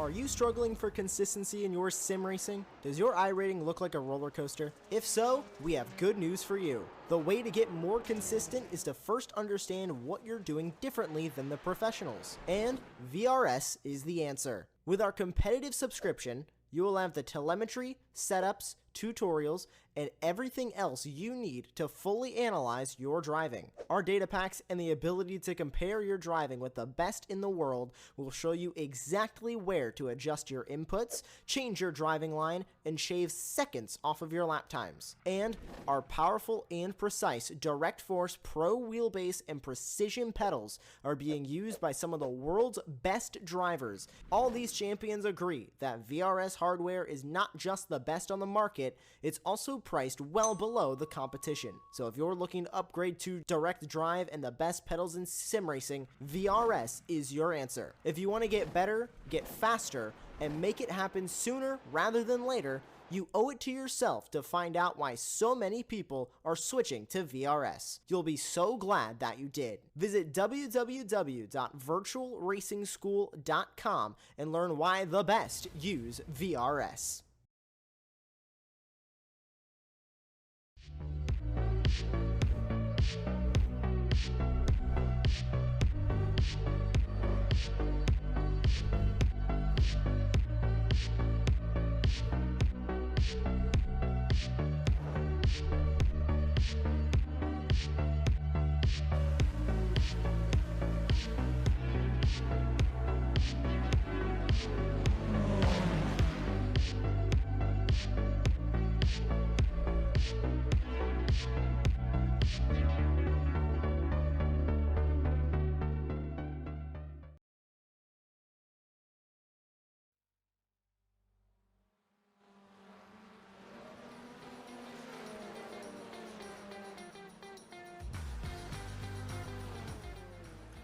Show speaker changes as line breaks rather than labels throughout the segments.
Are you struggling for consistency in your sim racing? Does your iRating look like a roller coaster? If so, we have good news for you. The way to get more consistent is to first understand what you're doing differently than the professionals. And VRS is the answer. With our competitive subscription, you will have the telemetry, setups, tutorials, and everything else you need to fully analyze your driving. Our data packs and the ability to compare your driving with the best in the world will show you exactly where to adjust your inputs, change your driving line, and shave seconds off of your lap times. And our powerful and precise Direct Force Pro wheelbase and precision pedals are being used by some of the world's best drivers. All these champions agree that VRS hardware is not just the best on the market, it's also priced well below the competition. So if you're looking to upgrade to direct drive and the best pedals in sim racing, VRS is your answer. If you want to get better, get faster, and make it happen sooner rather than later, you owe it to yourself to find out why so many people are switching to VRS. You'll be so glad that you did. Visit www.virtualracingschool.com and learn why the best use VRS.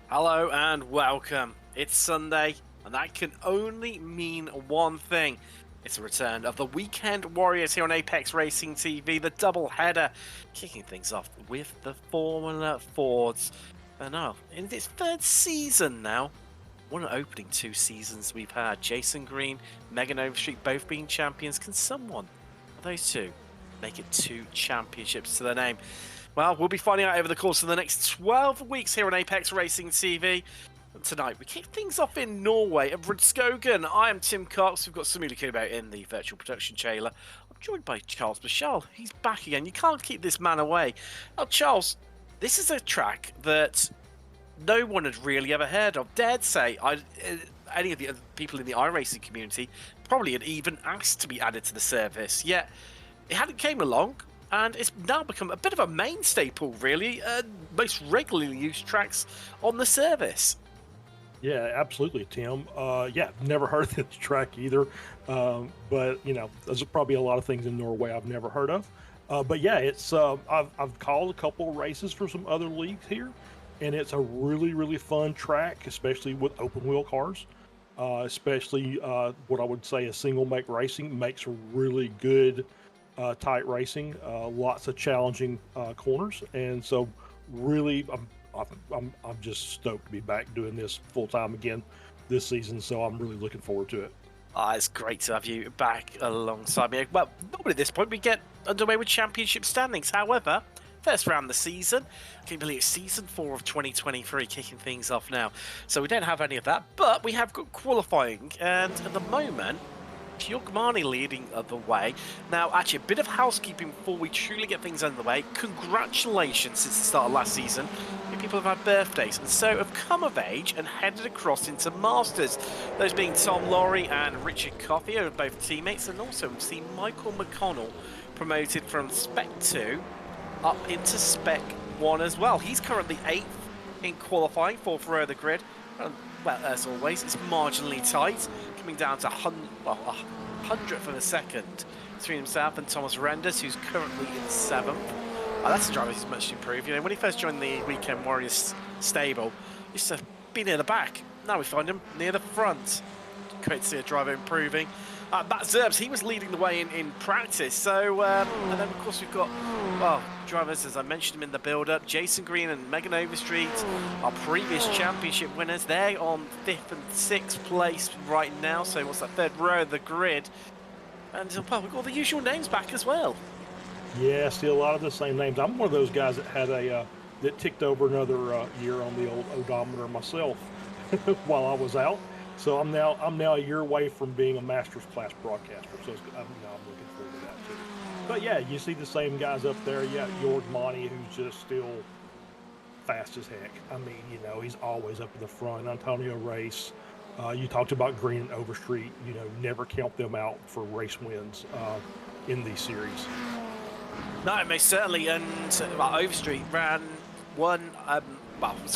Hello and welcome. It's Sunday, and that can only mean one thing. It's the return of the Weekend Warriors here on Apex Racing TV, the double header, kicking things off with the Formula Fords. And now, in its third season now, what an opening 2 seasons we've had. Jason Green, Megan Overstreet both being champions. Can someone of those two make it 2 championships to their name? Well, we'll be finding out over the course of the next 12 weeks here on Apex Racing TV. And tonight, we kick things off in Norway at Rudskogen. I am Tim Cox. We've got Samuel about in the virtual production trailer. I'm joined by Charles Michel. He's back again. You can't keep this man away. Now, Charles, this is a track that no one had really ever heard of. Dared say, any of the other people in the iRacing community probably had even asked to be added to the service. Yet, it hadn't came along. And it's now become a bit of a main staple, really. Most regularly used tracks on the service.
Yeah, absolutely, Tim. Yeah, never heard of this track either. But, you know, there's probably a lot of things in Norway I've never heard of. But yeah, it's I've called a couple of races for some other leagues here. And it's a really, really fun track, especially with open wheel cars. Especially what I would say is single make racing makes really good tight racing, lots of challenging corners, and so really I'm just stoked to be back doing this full time again this season. So I'm really looking forward to it.
It's great to have you back alongside me. Well, normally at this point we get underway with championship standings. However, first round of the season, I can believe it's season 4 of 2023 kicking things off now. So we don't have any of that, but we have got qualifying, and at the moment Pyogmani leading the way. Now, actually, a bit of housekeeping before we truly get things underway. Congratulations since the start of last season. People have had birthdays and so have come of age and headed across into Masters. Those being Tom Laurie and Richard Coffey are both teammates, and also we've seen Michael McConnell promoted from Spec 2 up into Spec 1 as well. He's currently 8th in qualifying, 4th row of the grid. Well, as always, it's marginally tight, coming down to 100th of a second between himself and Thomas Renders, who's currently in 7th. That's a driver who's much improved. You know, when he first joined the Weekend Warriors stable, he used to be near the back. Now we find him near the front. Great to see a driver improving. Matt Zerbs, he was leading the way in practice. So, and then of course we've got, well, drivers, as I mentioned them in the build-up, Jason Green and Megan Overstreet, our previous championship winners. They're on 5th and 6th place right now. So what's that, third row of the grid? And well, we've got the usual names back as well.
Yeah, still a lot of the same names. I'm one of those guys that had that ticked over another year on the old odometer myself while I was out. So I'm now a year away from being a master's class broadcaster. So I'm looking forward to that too. But yeah, you see the same guys up there. Yeah, Jorg Monty, who's just still fast as heck. I mean, he's always up in the front. Antonio Race. You talked about Green and Overstreet. Never count them out for race wins in these series.
No, most certainly. And Overstreet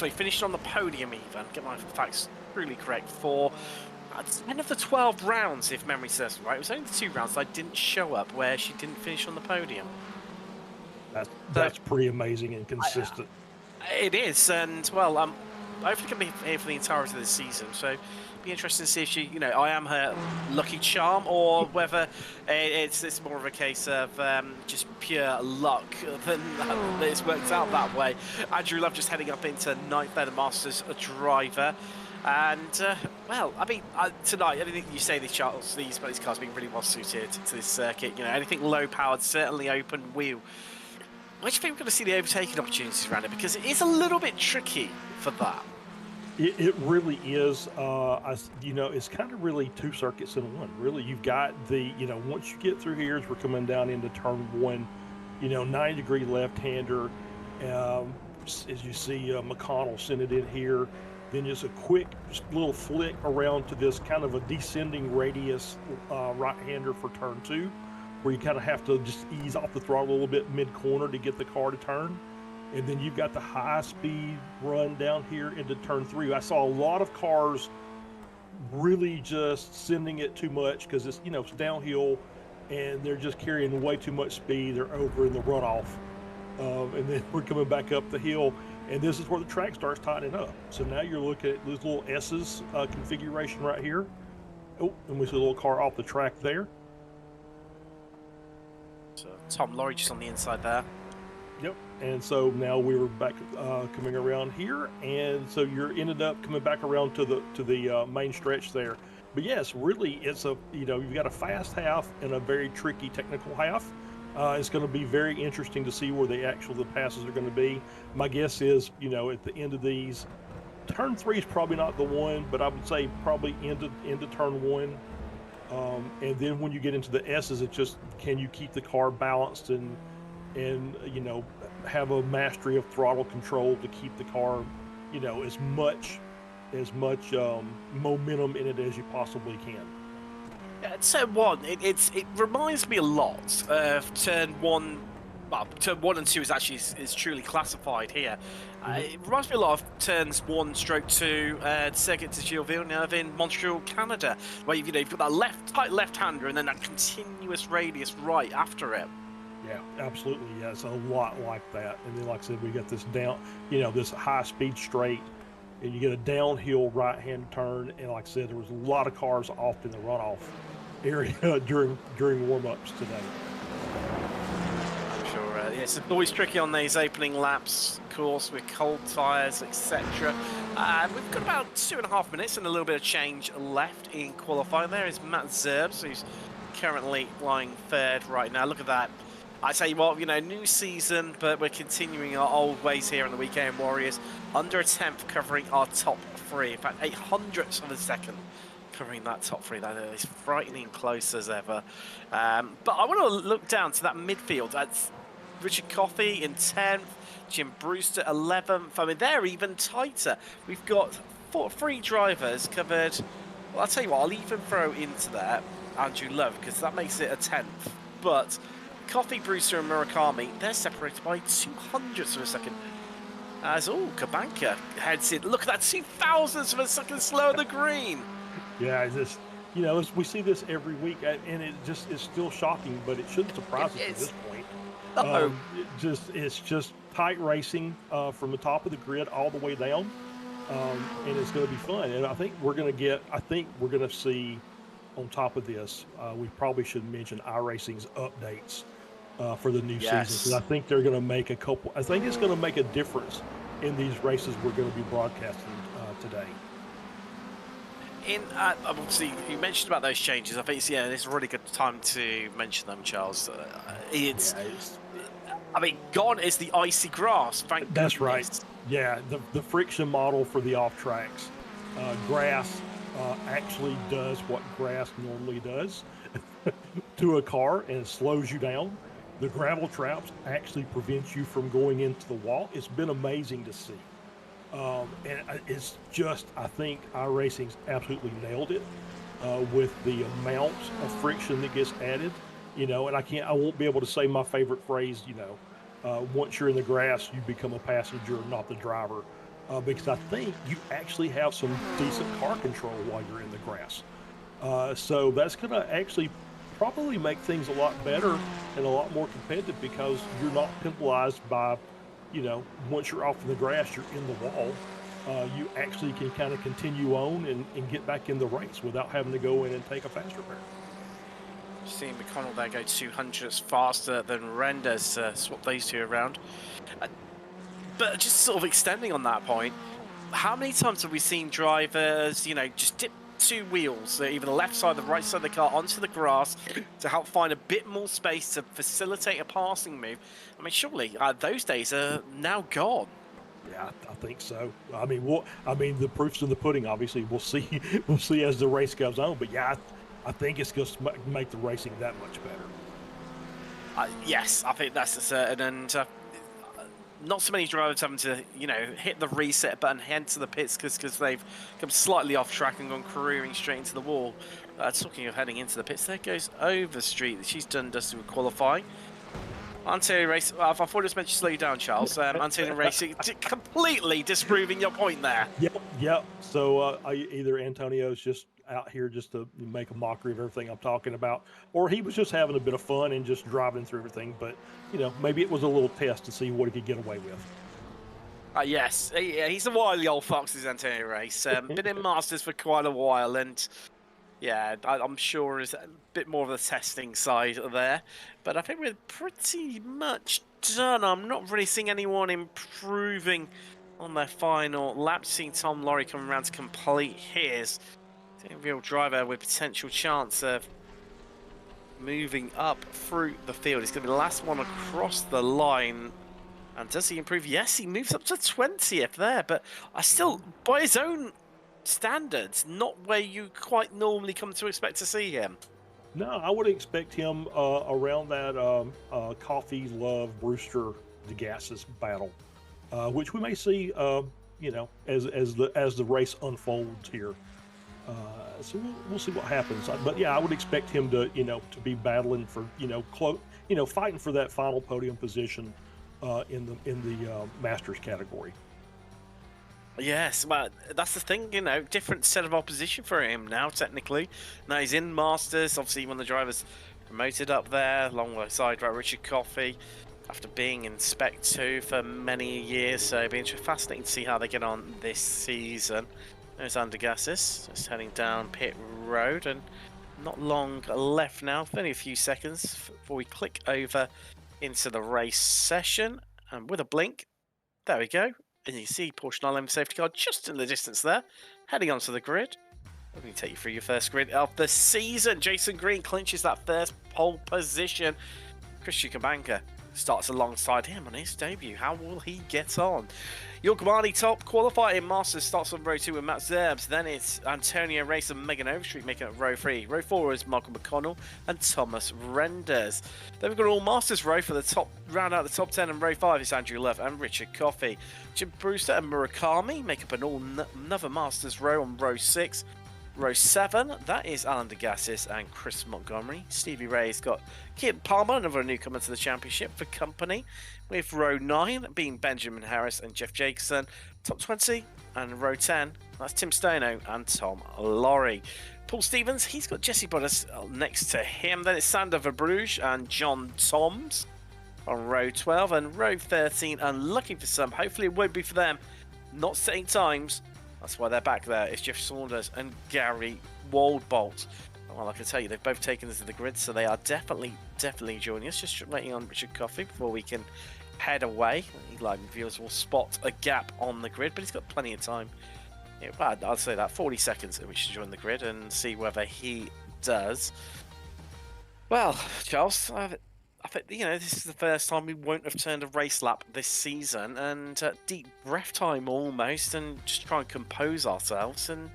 he finished on the podium even. Get my facts truly correct for 10 of the 12 rounds, if memory serves me right. It was only the 2 rounds I didn't show up where she didn't finish on the podium.
That's pretty amazing and consistent.
It is, and well, hopefully going to be here for the entirety of the season. So it'll be interesting to see if she, I am her lucky charm, or whether it's more of a case of just pure luck than that it's worked out that way. Andrew Love just heading up into 9th there, the Masters driver. And, well, I mean, tonight, anything you say these cars have been really well suited to this circuit. Anything low-powered, certainly open wheel. Where do you think we're going to see the overtaking opportunities around it? Because it is a little bit tricky for that.
It really is. It's kind of really 2 circuits in one. Really, you've got the, once you get through here, as we're coming down into turn 1, 90-degree left-hander. As you see, McConnell send it in here. Then just a quick little flick around to this kind of a descending radius right-hander for turn 2, where you kind of have to just ease off the throttle a little bit mid-corner to get the car to turn. And then you've got the high-speed run down here into turn 3. I saw a lot of cars really just sending it too much because it's downhill, and they're just carrying way too much speed. They're over in the runoff, and then we're coming back up the hill. And this is where the track starts tightening up. So now you're looking at this little S's configuration right here. Oh, and we see a little car off the track there.
So Tom Laurie just on the inside there.
Yep. And so now we were back coming around here, and so you're ended up coming back around to the main stretch there. But yes, really, it's you've got a fast half and a very tricky technical half. It's going to be very interesting to see where the passes are going to be. My guess is, at the end of these, turn 3 is probably not the one, but I would say probably into turn 1. And then when you get into the S's, it's just, can you keep the car balanced and have a mastery of throttle control to keep the car, as much momentum in it as you possibly can.
Turn 1, it reminds me a lot of turn 1. Well, turn 1 and 2 is truly classified here. It reminds me a lot of turns 1/2, circuit de Gilles Villeneuve in Montreal, Canada, where you've got that tight left-hander and then that continuous radius right after it.
Yeah, absolutely. Yeah, it's a lot like that. And then, like I said, we got this this high-speed straight, and you get a downhill right-hand turn. And like I said, there was a lot of cars off in the runoff area during warm-ups today.
I'm sure. It's always tricky on these opening laps, of course, with cold tyres, etc. We've got about 2.5 minutes and a little bit of change left in qualifying. There is Matt Zerbs, who's currently flying 3rd right now. Look at that. I tell you what, new season, but we're continuing our old ways here on the Weekend Warriors. Under a 10th covering our top 3. In fact, 800ths of a second covering that top 3. That is frightening close as ever. But I want to look down to that midfield. That's Richard Coffey in 10th, Jim Brewster 11th. I mean, they're even tighter. We've got 3 drivers covered. Well, I'll tell you what, I'll even throw into there Andrew Love, because that makes it a 10th. But Coffey, Brewster and Murakami, they're separated by 200ths of a second. As Kabanka heads in. Look at that, 2,000ths of a second slower than green.
Yeah, it's just, we see this every week, and it just is still shocking, but it shouldn't surprise us at this point.
No.
It's just tight racing from the top of the grid all the way down, and it's going to be fun. And I think we're going to see on top of this, we probably should mention iRacing's updates for the new season, because I
Yes.
think they're going to make a couple. I think it's going to make a difference in these races we're going to be broadcasting today.
Obviously, you mentioned about those changes. I think it's a really good time to mention them, Charles. I mean, gone is the icy grass. Thank
That's
goodness.
right. Yeah, the friction model for the off tracks. Grass actually does what grass normally does to a car, and it slows you down. The gravel traps actually prevents you from going into the wall. It's been amazing to see. It's just, I think iRacing's absolutely nailed it with the amount of friction that gets added. And I won't be able to say my favorite phrase, once you're in the grass, you become a passenger, not the driver, because I think you actually have some decent car control while you're in the grass. So that's going to actually probably make things a lot better and a lot more competitive, because you're not penalized by, once you're off in the grass, you're in the wall. You actually can kind of continue on and get back in the race without having to go in and take a fast repair.
Seeing McConnell there go 200s faster than Renders, swap those two around. But just sort of extending on that point, how many times have we seen drivers, just dip two wheels, either the left side or the right side of the car, onto the grass to help find a bit more space to facilitate a passing move? I mean, surely those days are now gone.
Yeah, I think so. I mean, the proof's in the pudding. Obviously, we'll see. We'll see as the race goes on. But yeah, I think it's going to make the racing that much better.
Yes, I think that's a certain. And not so many drivers having to, hit the reset button, head to the pits because they've come slightly off track and gone careering straight into the wall. Talking of heading into the pits, there goes Overstreet. She's done Dustin with qualifying. Antonio Racing, I thought it was meant to slow you down, Charles. Antonio Racing completely disproving your point there.
Yep. So either Antonio's just out here just to make a mockery of everything I'm talking about, or he was just having a bit of fun and just driving through everything. But, maybe it was a little test to see what he could get away with.
Yes, he's a wily old fox, is Antonio Race. Been in Masters for quite a while, and yeah, I'm sure is a bit more of the testing side there. But I think we're pretty much done. I'm not really seeing anyone improving on their final lap. Seeing Tom Laurie coming around to complete his. A real driver with potential chance of moving up through the field. He's going to be the last one across the line. And does he improve? Yes, he moves up to 20th there. But I still, by his own standards, not where you quite normally come to expect to see him.
No, I would expect him around that Coffee Love Brewster DeGassis battle, which we may see, as the race unfolds here. So we'll see what happens. But yeah, I would expect him to to be battling for fighting for that final podium position in the Masters category.
Yes, well, that's the thing, different set of opposition for him now, technically. Now he's in Masters, obviously one of the drivers promoted up there, alongside Richard Coffey, after being in Spec 2 for many years, so it'll be fascinating to see how they get on this season. There's Andergassis, just heading down pit road, and not long left now, only a few seconds before we click over into the race session, and with a blink, there we go. And you see Porsche 911 safety car just in the distance there, heading onto the grid. Let me take you through your first grid of the season. Jason Green clinches that first pole position. Christian Kabanka starts alongside him on his debut. How will he get on? Yogmani top qualifier in Masters starts on row 2 with Matt Zerbs. Then it's Antonio Race and Megan Overstreet making up row 3. Row 4 is Michael McConnell and Thomas Renders. Then we've got all Masters row for the top, round out the top 10, and row 5 is Andrew Love and Richard Coffey. Jim Brewster and Murakami make up another Masters row on row 6. Row 7, that is Alan DeGassis and Chris Montgomery. Stevie Ray's got Kit Palmer, another newcomer to the championship for company, with row 9 being Benjamin Harris and Jeff Jacobson. Top 20 and row 10, that's Tim Stono and Tom Laurie. Paul Stevens, he's got Jesse Bottas next to him. Then it's Sander Verbruge and John Toms on row 12, and row 13, unlucky for some, hopefully it won't be for them, not setting times. That's why they're back there. It's Jeff Saunders and Gary Waldbolt. Well, I can tell you, they've both taken us to the grid, so they are definitely joining us. Just waiting on Richard Coffey before we can head away. Live viewers will spot a gap on the grid, but he's got plenty of time. Yeah, well, I'd say that 40 seconds at which to join the grid and see whether he does. Well, Charles, I think this is the first time we won't have turned a race lap this season, and deep breath time almost, and just try and compose ourselves and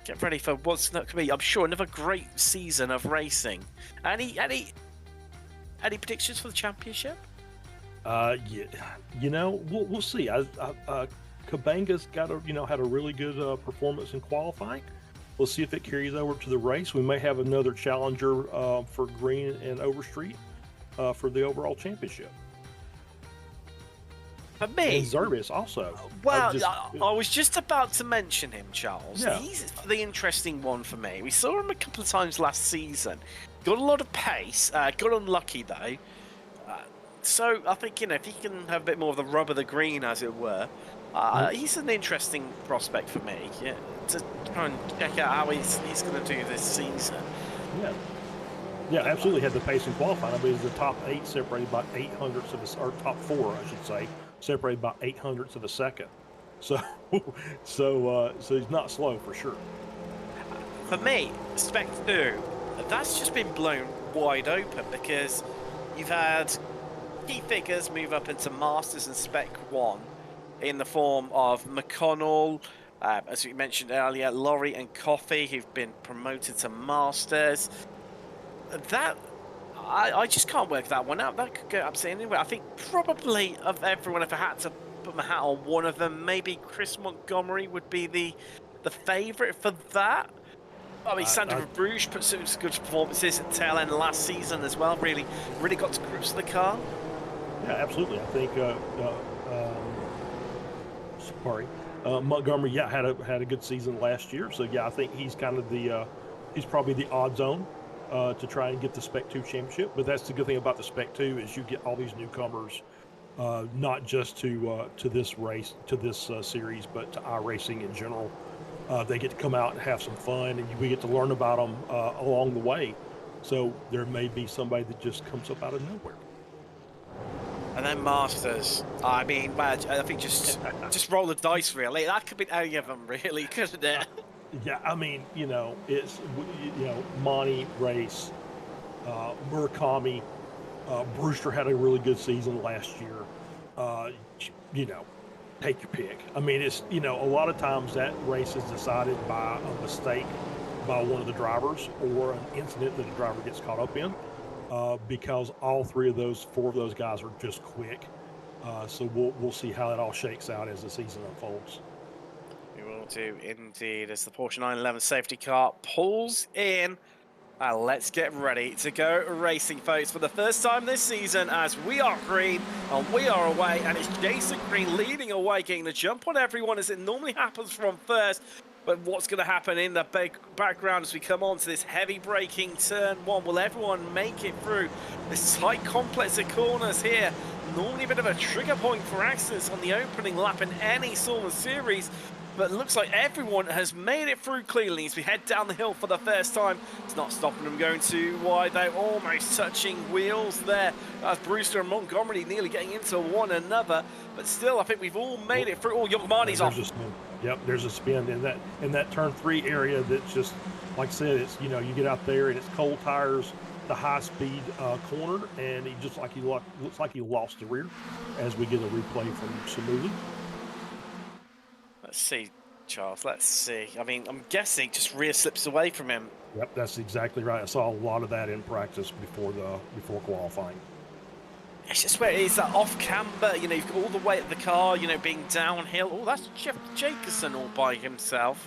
get ready for what's not going to be, I'm sure, another great season of racing. Any predictions for the championship?
Yeah, we'll see. Kabanga's got had a really good performance in qualifying. We'll see if it carries over to the race. We may have another challenger for Green and Overstreet for the overall championship.
For me,
and Zerbius also.
Well, I was just about to mention him, Charles.
Yeah.
He's the interesting one for me. We saw him a couple of times last season. Got a lot of pace. Got unlucky though. So I think if he can have a bit more of the rub of the green, as it were, he's an interesting prospect for me. Yeah, to try and check out how he's going to do this season.
Yeah, absolutely had the pace in qualifying. I mean, he's the top 8 separated by 800ths of a, or top 4, I should say, separated by 800ths of a second. So he's not slow for sure.
For me, Spec 2, that's just been blown wide open because you've had key figures move up into Masters and Spec 1 in the form of McConnell, as we mentioned earlier, Laurie and Coffey, who've been promoted to Masters. That I just can't work that one out. That could go absolutely anywhere. I think probably of everyone, if I had to put my hat on one of them, maybe Chris Montgomery would be the favourite for that. I mean, Sandra Bruges put some good performances at tail end last season as well. Really got to grips with the car.
Yeah, absolutely. I think Montgomery, had a good season last year. So yeah, I think he's kind of he's probably the odds on to try and get the Spec 2 championship. But that's the good thing about the Spec 2 is you get all these newcomers, not just to this race, to this series, but to iRacing in general. They get to come out and have some fun, and we get to learn about them along the way. So there may be somebody that just comes up out of nowhere.
And then Masters. I mean, I think just roll the dice, really. That could be any of them, really, couldn't it?
Yeah, I mean, it's Monty, Race, Murakami, Brewster had a really good season last year. Take your pick. I mean, it's a lot of times that race is decided by a mistake by one of the drivers or an incident that the driver gets caught up in, because all 4 of those guys are just quick. So we'll see how it all shakes out as the season unfolds.
We will do indeed as the Porsche 911 safety car pulls in. Let's get ready to go racing, folks, for the first time this season as we are green and we are away, and it's Jason Green leading away, getting the jump on everyone as it normally happens from first. But what's going to happen in the background as we come on to this heavy braking turn 1? Will everyone make it through this tight complex of corners here? Normally a bit of a trigger point for accidents on the opening lap in any sort of series. But it looks like everyone has made it through cleanly as we head down the hill for the first time. It's not stopping them going too wide. They're almost touching wheels there as Brewster and Montgomery nearly getting into one another. But still, I think we've all made it through. Oh, Yamani's off.
Yep, there's a spin in that turn 3 area. That's just, like I said, it's you get out there and it's cold tires, the high speed corner, and he looks like he lost the rear as we get a replay from Samuli.
Let's see, Charles. Let's see. I mean, I'm guessing just rear slips away from him.
Yep, that's exactly right. I saw a lot of that in practice before qualifying.
It's just where it is that off camber. You've got all the weight of the car, being downhill. Oh, that's Jeff Jacobson all by himself.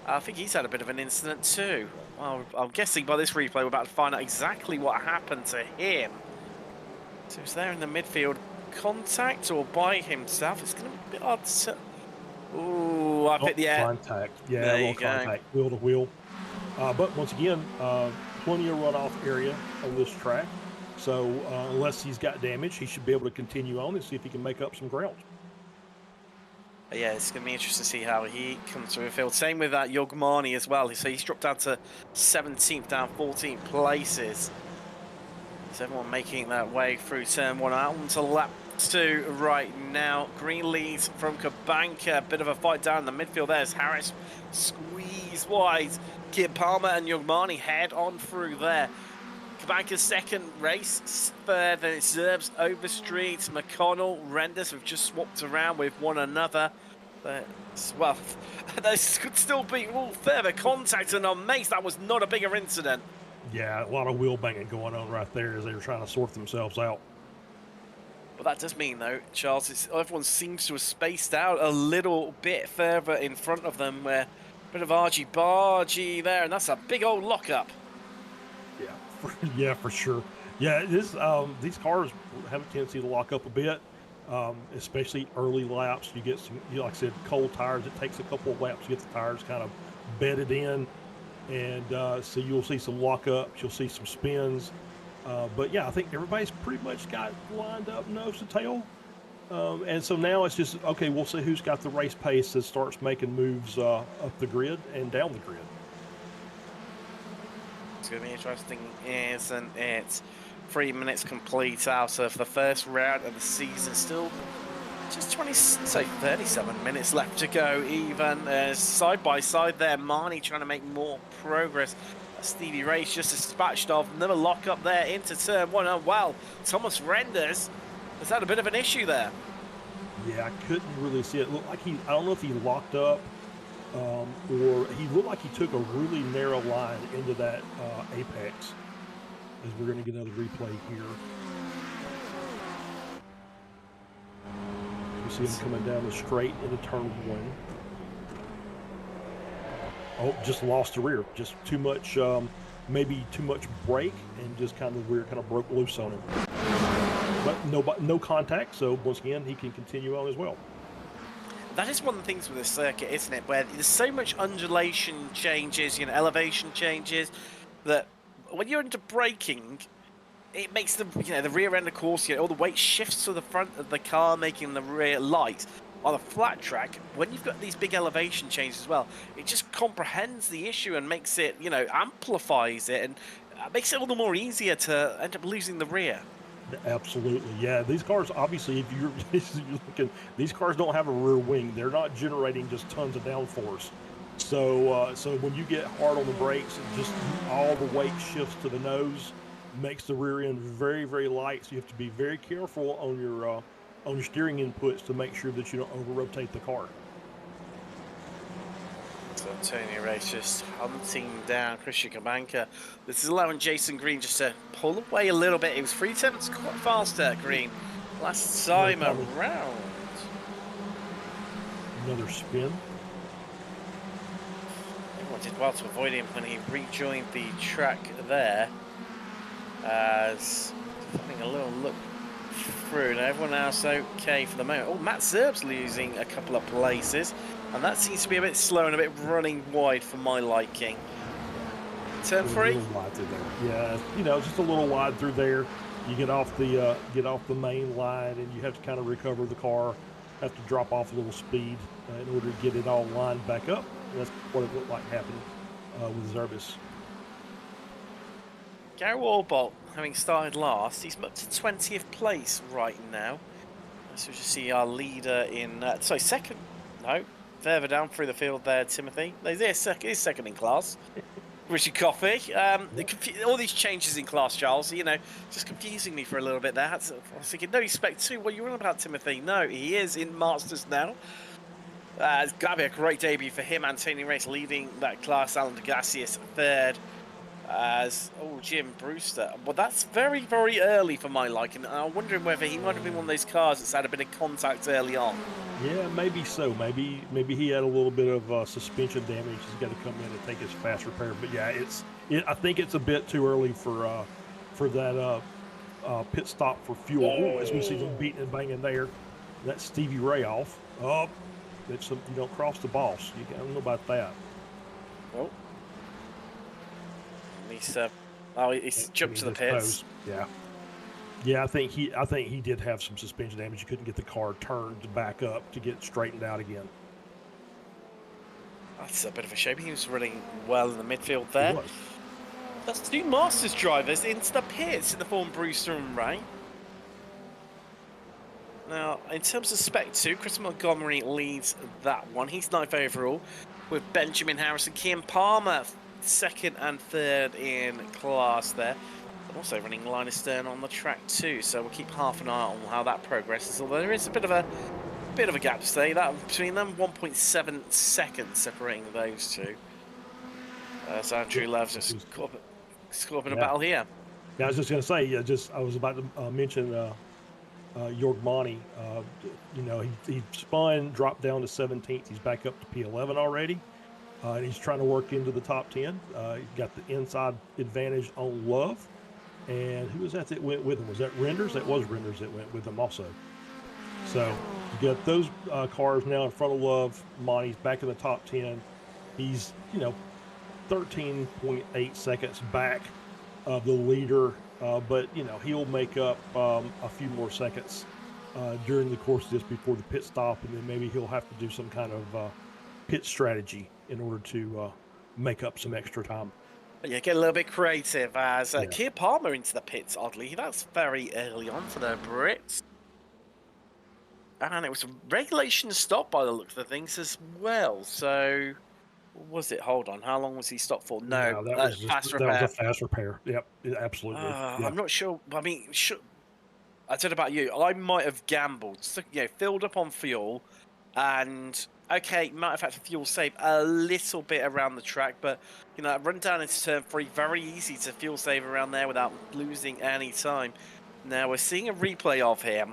I think he's had a bit of an incident too. Well, I'm guessing by this replay we're about to find out exactly what happened to him. So he's there in the midfield, contact or by himself. It's going to be a bit odd to... Ooh, I picked the air.
Contact. Yeah, a little contact, wheel to wheel. But once again, plenty of runoff area on this track. So unless he's got damage, he should be able to continue on and see if he can make up some ground.
Yeah, it's going to be interesting to see how he comes through the field. Same with that Yogmani as well. So he's dropped down to 17th, down 14 places. So everyone making that way through turn 1 out onto lap 2 right now. Green leads from Kabanka. A bit of a fight down in the midfield there as Harris squeeze wide. Kid Palmer and Yogmani head on through there. Kabanka's second race, third, then it's Zerbs, Overstreet, McConnell, Renders have just swapped around with one another. But, well, there could still be further contact and on Mace. That was not a bigger incident.
Yeah, a lot of wheel banging going on right there as they were trying to sort themselves out.
But that does mean, though, Charles, everyone seems to have spaced out a little bit further in front of them, where a bit of argy-bargy there, and that's a big old lockup.
Yeah, for sure. Yeah, these cars have a tendency to lock up a bit, especially early laps. You get some, like I said, cold tires. It takes a couple of laps to get the tires kind of bedded in, and so you'll see some lockups. You'll see some spins. But yeah, I think everybody's pretty much got lined up nose to tail. And so now it's just, okay, we'll see who's got the race pace that starts making moves up the grid and down the grid.
It's going to be interesting, isn't it? 3 minutes complete out of the first round of the season. Still just 37 minutes left to go even. Side by side there, Marnie trying to make more progress. Stevie Ray's just dispatched off. Another lock up there into turn 1. Oh, wow. Thomas Renders has had a bit of an issue there.
Yeah, I couldn't really see it. Looked like I don't know if he locked up or he looked like he took a really narrow line into that apex, as we're going to get another replay here. You see him coming down the straight into turn 1. Oh, just lost the rear. Just too much, maybe too much brake, and just kind of the rear kind of broke loose on him. But no contact, so once again, he can continue on as well.
That is one of the things with this circuit, isn't it? Where there's so much undulation changes, elevation changes, that when you're into braking, it makes the the rear end of course, all the weight shifts to the front of the car, making the rear light. On a flat track, when you've got these big elevation changes as well, it just comprehends the issue and makes it, amplifies it, and makes it all the more easier to end up losing the rear.
Absolutely, yeah. These cars, obviously, if you're looking, these cars don't have a rear wing. They're not generating just tons of downforce. So, so when you get hard on the brakes, and just all the weight shifts to the nose, makes the rear end very, very light. So you have to be very careful on your steering inputs to make sure that you don't over-rotate the car.
So Tony Race just hunting down Christian Kabanka. This is allowing Jason Green just to pull away a little bit. It was 3/10 quite faster, Green, last time around.
Another spin.
Everyone did well to avoid him when he rejoined the track there. As having a little look through, and everyone else okay for the moment. Oh, Matt Zerb's losing a couple of places, and that seems to be a bit slow and a bit running wide for my liking. Turn 3.
Wide through there. Yeah, just a little wide through there. You get off the main line, and you have to kind of recover the car. Have to drop off a little speed in order to get it all lined back up. And that's what it looked like happening with Zerbis.
Gary Warbolt, having started last, he's up to 20th place right now. So we just see our leader in, second. No, further down through the field there, Timothy. He's second in class. Richard Coffey. All these changes in class, Charles, just confusing me for a little bit there. I was thinking, no, he's Spec 2. What are you on about, Timothy? No, he is in Masters now. It's got to be a great debut for him. Anthony Race leading that class. Alan Degassius third. As Jim Brewster. Well, that's very, very early for my liking. I'm wondering whether he might have been one of those cars that's had a bit of contact early on.
Yeah, maybe so. Maybe he had a little bit of suspension damage. He's got to come in and take his fast repair. But yeah, I think it's a bit too early for that pit stop for fuel. Ooh, as we see them beating and banging there. That's Stevie Ray off. Oh, you don't cross the boss. I don't know about that.
Oh. He's jumped to the pits.
Yeah. Yeah, I think he did have some suspension damage. He couldn't get the car turned back up to get straightened out again.
That's a bit of a shame. He was running well in the midfield
It
there.
was.
That's two Masters drivers into the pits in the form Brewster and Ray. Now, in terms of Spec 2, Chris Montgomery leads that one. He's 9th overall, with Benjamin Harris and Kian Palmer 2nd and 3rd in class there. But also running Linus Stern on the track too, so we'll keep half an eye on how that progresses. Although there is a bit of a gap to stay that between them, 1.7 seconds separating those two. So Andrew Love's just caught up in a battle here.
Yeah, I was just going to say, I was about to mention Jorg Monty. You know, he spun, dropped down to 17th. He's back up to P11 already. And he's trying to work into the top 10. He got the inside advantage on Love. And who was that went with him? Was that Renders? That was Renders that went with him also. So you got those cars now in front of Love. Monty's back in the top 10. He's, 13.8 seconds back of the leader. But, he'll make up a few more seconds during the course of this before the pit stop. And then maybe he'll have to do some kind of pit strategy in order to make up some extra time.
Yeah, get a little bit creative as Keir Palmer into the pits, oddly. That's very early on for the Brits. And it was a regulation stop by the look of the things as well. So, what was it? Hold on. How long was he stopped for? No,
that was a fast repair. Yep, absolutely. Yep.
I'm not sure. I mean, I don't know about you. I might have gambled. So, filled up on fuel and... Okay, might have had to fuel save a little bit around the track, but, run down into turn 3, very easy to fuel save around there without losing any time. Now, we're seeing a replay of him.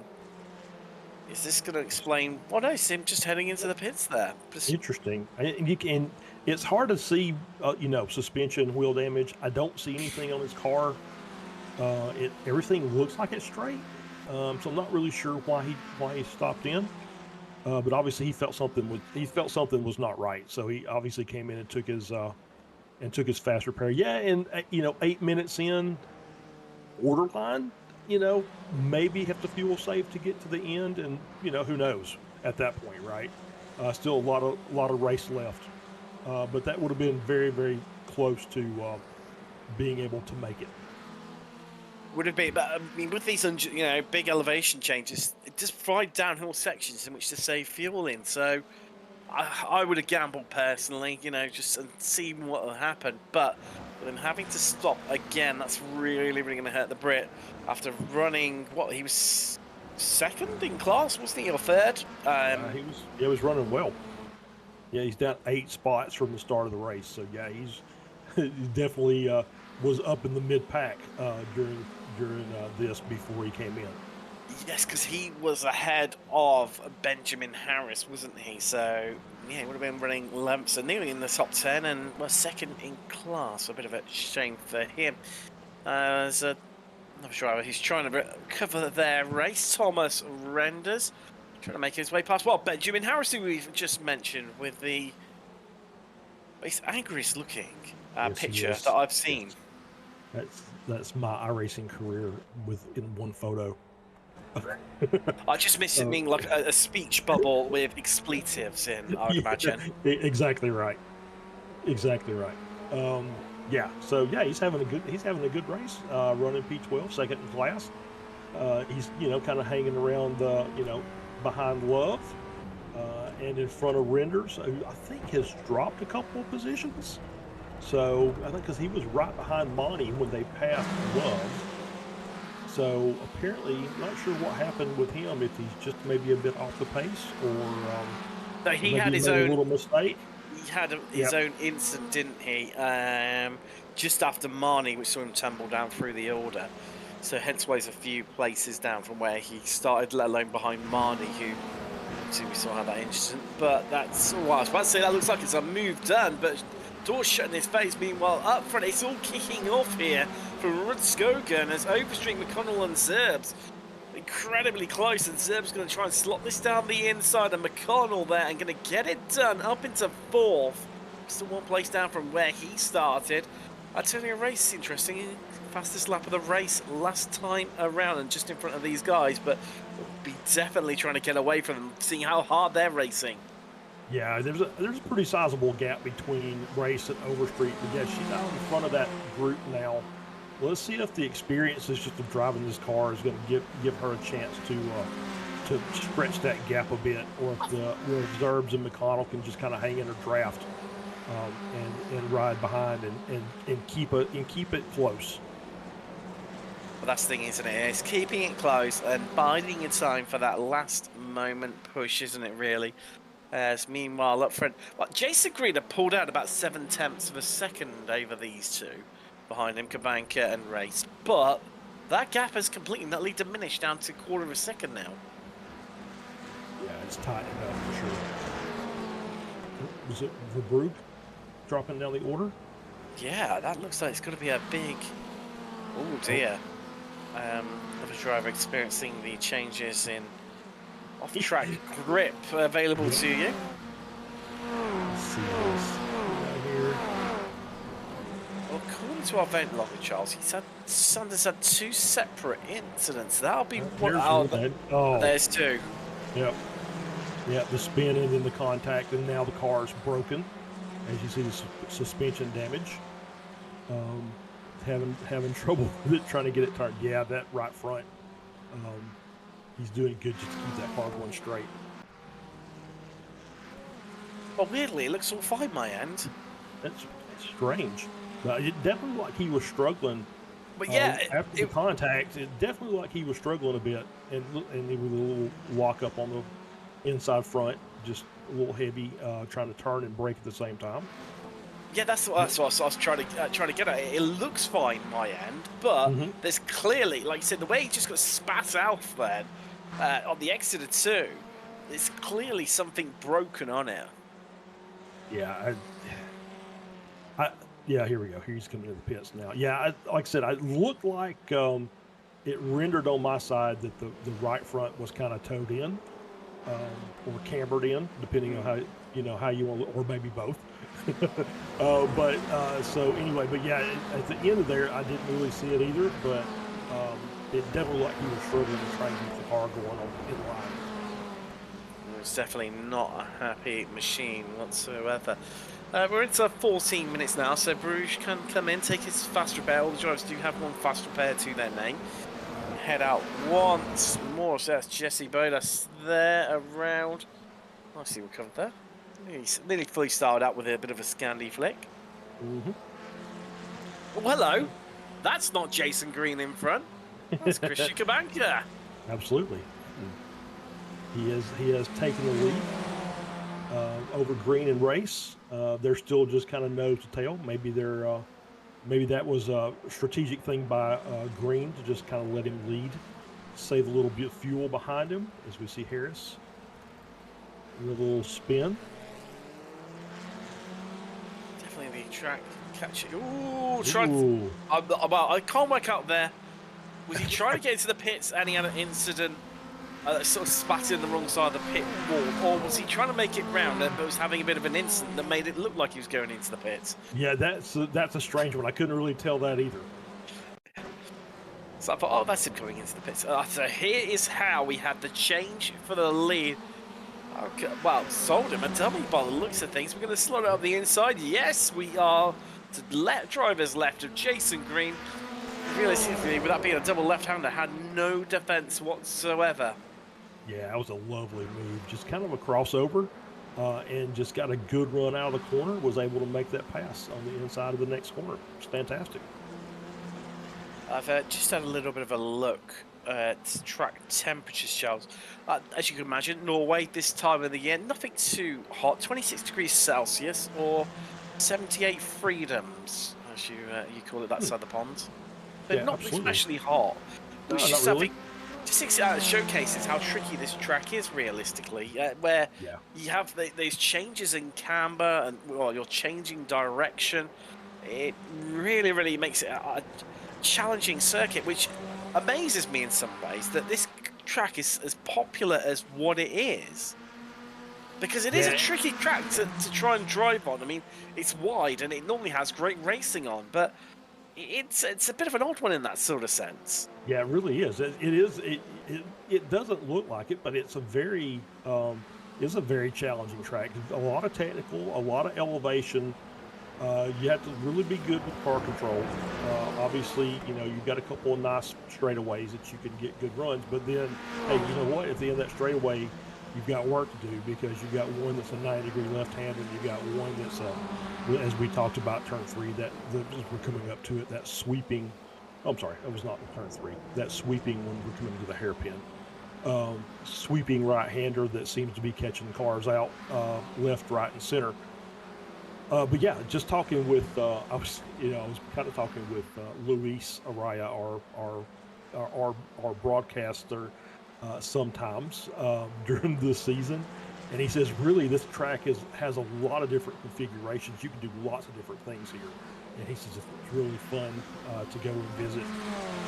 Is this going to explain... Oh, no, it's him just heading into the pits there.
Interesting. And it's hard to see, suspension, wheel damage. I don't see anything on his car. Everything looks like it's straight, so I'm not really sure why he stopped in. But obviously he felt something was not right, so he obviously came in and took his fast repair. Yeah, and 8 minutes in, borderline. Maybe have to fuel save to get to the end, and who knows at that point, right? Still a lot of race left, but that would have been very, very close to being able to make it.
Would it be? But I mean, with these big elevation changes, it just provide downhill sections in which to save fuel in. So I would have gambled personally, just and see what will happen. But then having to stop again, that's really, really going to hurt the Brit after running. What, he was second in class, wasn't he, or third?
He was running well. Yeah, he's down 8 spots from the start of the race. So yeah, he definitely was up in the mid pack during this before he came in.
Yes, because he was ahead of Benjamin Harris, wasn't he? So yeah, he would have been running 11th, so nearly in the top 10, and was second in class. A bit of a shame for him. I'm not sure how he's trying to cover their race. Thomas Renders trying to make his way past Benjamin Harris, who we've just mentioned, with the angriest looking picture that I've seen.
That's my iRacing career in one photo.
I just miss it being like a speech bubble with expletives in, I would imagine.
Exactly right. Yeah. So yeah, he's having a good race. Running P12, second in class. He's kind of hanging around behind Love and in front of Renders, who I think has dropped a couple of positions. So I think because he was right behind Monty when they passed Love. So apparently, not sure what happened with him. If he's just maybe a bit off the pace, or
he had his own
little mistake.
He had his own incident, didn't he? Just after Marnie, which saw him tumble down through the order. So hence why he's a few places down from where he started, let alone behind Marnie, who obviously we saw how that incident. But that's all I was about to say. That looks like it's a move done, but door shut in his face. Meanwhile, up front, it's all kicking off here for Rudskogen as Overstreet, McConnell and Zerbs incredibly close, and Zerb's going to try and slot this down the inside, and McConnell there and going to get it done up into 4th. Still one place down from where he started. I tell you, a race is interesting. fastest lap of the race last time around and just in front of these guys, but we'll be definitely trying to get away from them, seeing how hard they're racing.
Yeah, there's a pretty sizable gap between Race and Overstreet, but yeah, she's out in front of that group now. Let's see if the experiences just of driving this car is going to give her a chance to stretch that gap a bit, or if the Zerbs and McConnell can just kind of hang in her draft and ride behind and keep it close.
But that's the thing, isn't it? It's keeping it close and biding your time for that last moment push, isn't it, really? As meanwhile, up front, well, Jason Green had pulled out about 7/10 of a second over these two. Behind him, Kabanka and Race. But that gap has completely not only diminished down to a quarter of a second now.
Yeah, it's tightened up for sure. Was it Verbrugge dropping down the order?
Yeah, that looks like it's going to be a big... Oh, dear. Another driver experiencing the changes in off-track grip available to you.
Let's see this right here.
Well, according to our event logger, Charles, he said Sanders had 2 separate incidents. That'll be one out. There's 2.
Yep. Yep, the spin and then the contact, and now the car's broken. As you see, the suspension damage. Having trouble with it, trying to get it turned. Yeah, that right front. He's doing good just to keep that car going straight.
Well, weirdly, it looks all fine, my end.
That's strange. It definitely looked like he was struggling.
But yeah,
after the contact, it definitely looked like he was struggling a bit, and he was a little lock up on the inside front, just a little heavy, trying to turn and brake at the same time.
Yeah, that's what I was trying to get at. It looks fine, my end, but there's clearly, like you said, the way he just got spat out then on the Exeter 2, there's clearly something broken on it.
Yeah, yeah, here we go. He's coming to the pits now. Yeah, like I said, it looked like it rendered on my side that the right front was kind of towed in or cambered in, depending on how you want to, or maybe both. So anyway, but yeah, at the end of there, I didn't really see it either, but it definitely looked like he was struggling to try and keep the car going on in line.
It's definitely not a happy machine whatsoever. We're into 14 minutes now, so Bruges can come in, take his fast repair. All the drivers do have one fast repair to their name. Head out once more. So that's Jesse Bodas there around. Nicely recovered there. He's nearly fully started out with a bit of a Scandi flick. Oh, hello. That's not Jason Green in front. That's Christian Kabanka.
Absolutely. He has taken the lead over Green and Race. They're still just kind of nose to tail. Maybe that was a strategic thing by Green to just kind of let him lead, save a little bit of fuel behind him. As we see Harris, a little spin.
Definitely the track catch it. Ooh, I can't work out there. Was he trying to get into the pits and he had an incident? Sort of spat in the wrong side of the pit wall, or was he trying to make it round but was having a bit of an incident that made it look like he was going into the pits?
Yeah, that's a strange one. I couldn't really tell that either.
So I thought, oh, that's him coming into the pits. So here is how we had the change for the lead. Okay, well, sold him a dummy by the looks of things. We're going to slot it up the inside. Yes, we are to drivers left of Jason Green. Realistically, with that being a double left-hander, had no defense whatsoever.
Yeah, that was a lovely move. Just kind of a crossover and just got a good run out of the corner. Was able to make that pass on the inside of the next corner. It's fantastic.
I've just had a little bit of a look at track temperatures, Charles. As you can imagine, Norway this time of the year, nothing too hot. 26 degrees Celsius or 78 freedoms, as you call it that side of the pond. But
yeah,
not
absolutely.
especially hot.
No,
Which
not really.
Just showcases how tricky this track is realistically, where you have these changes in camber and you're changing direction. It really, really makes it a challenging circuit, which amazes me in some ways that this track is as popular as what it is. Because it is a tricky track to try and drive on. I mean, it's wide and it normally has great racing on, but it's a bit of an odd one in that sort of sense.
Yeah, it really is. It is. It doesn't look like it, but it's a very challenging track. A lot of technical, a lot of elevation. You have to really be good with car control. Obviously, you've got a couple of nice straightaways that you can get good runs. But then, hey, you know what? At the end of that straightaway, you've got work to do because you've got one that's a 90-degree left-hand, and you've got one that's as we talked about turn 3. That we're coming up to it. That sweeping. Oh, I'm sorry, that was not turn 3. That sweeping when we're coming to the hairpin. Sweeping right-hander that seems to be catching cars out left, right, and center. But yeah, just talking with I was kind of talking with Luis Araya, our broadcaster, sometimes during the season, and he says really this track has a lot of different configurations. You can do lots of different things here, and he says it's really fun to go and visit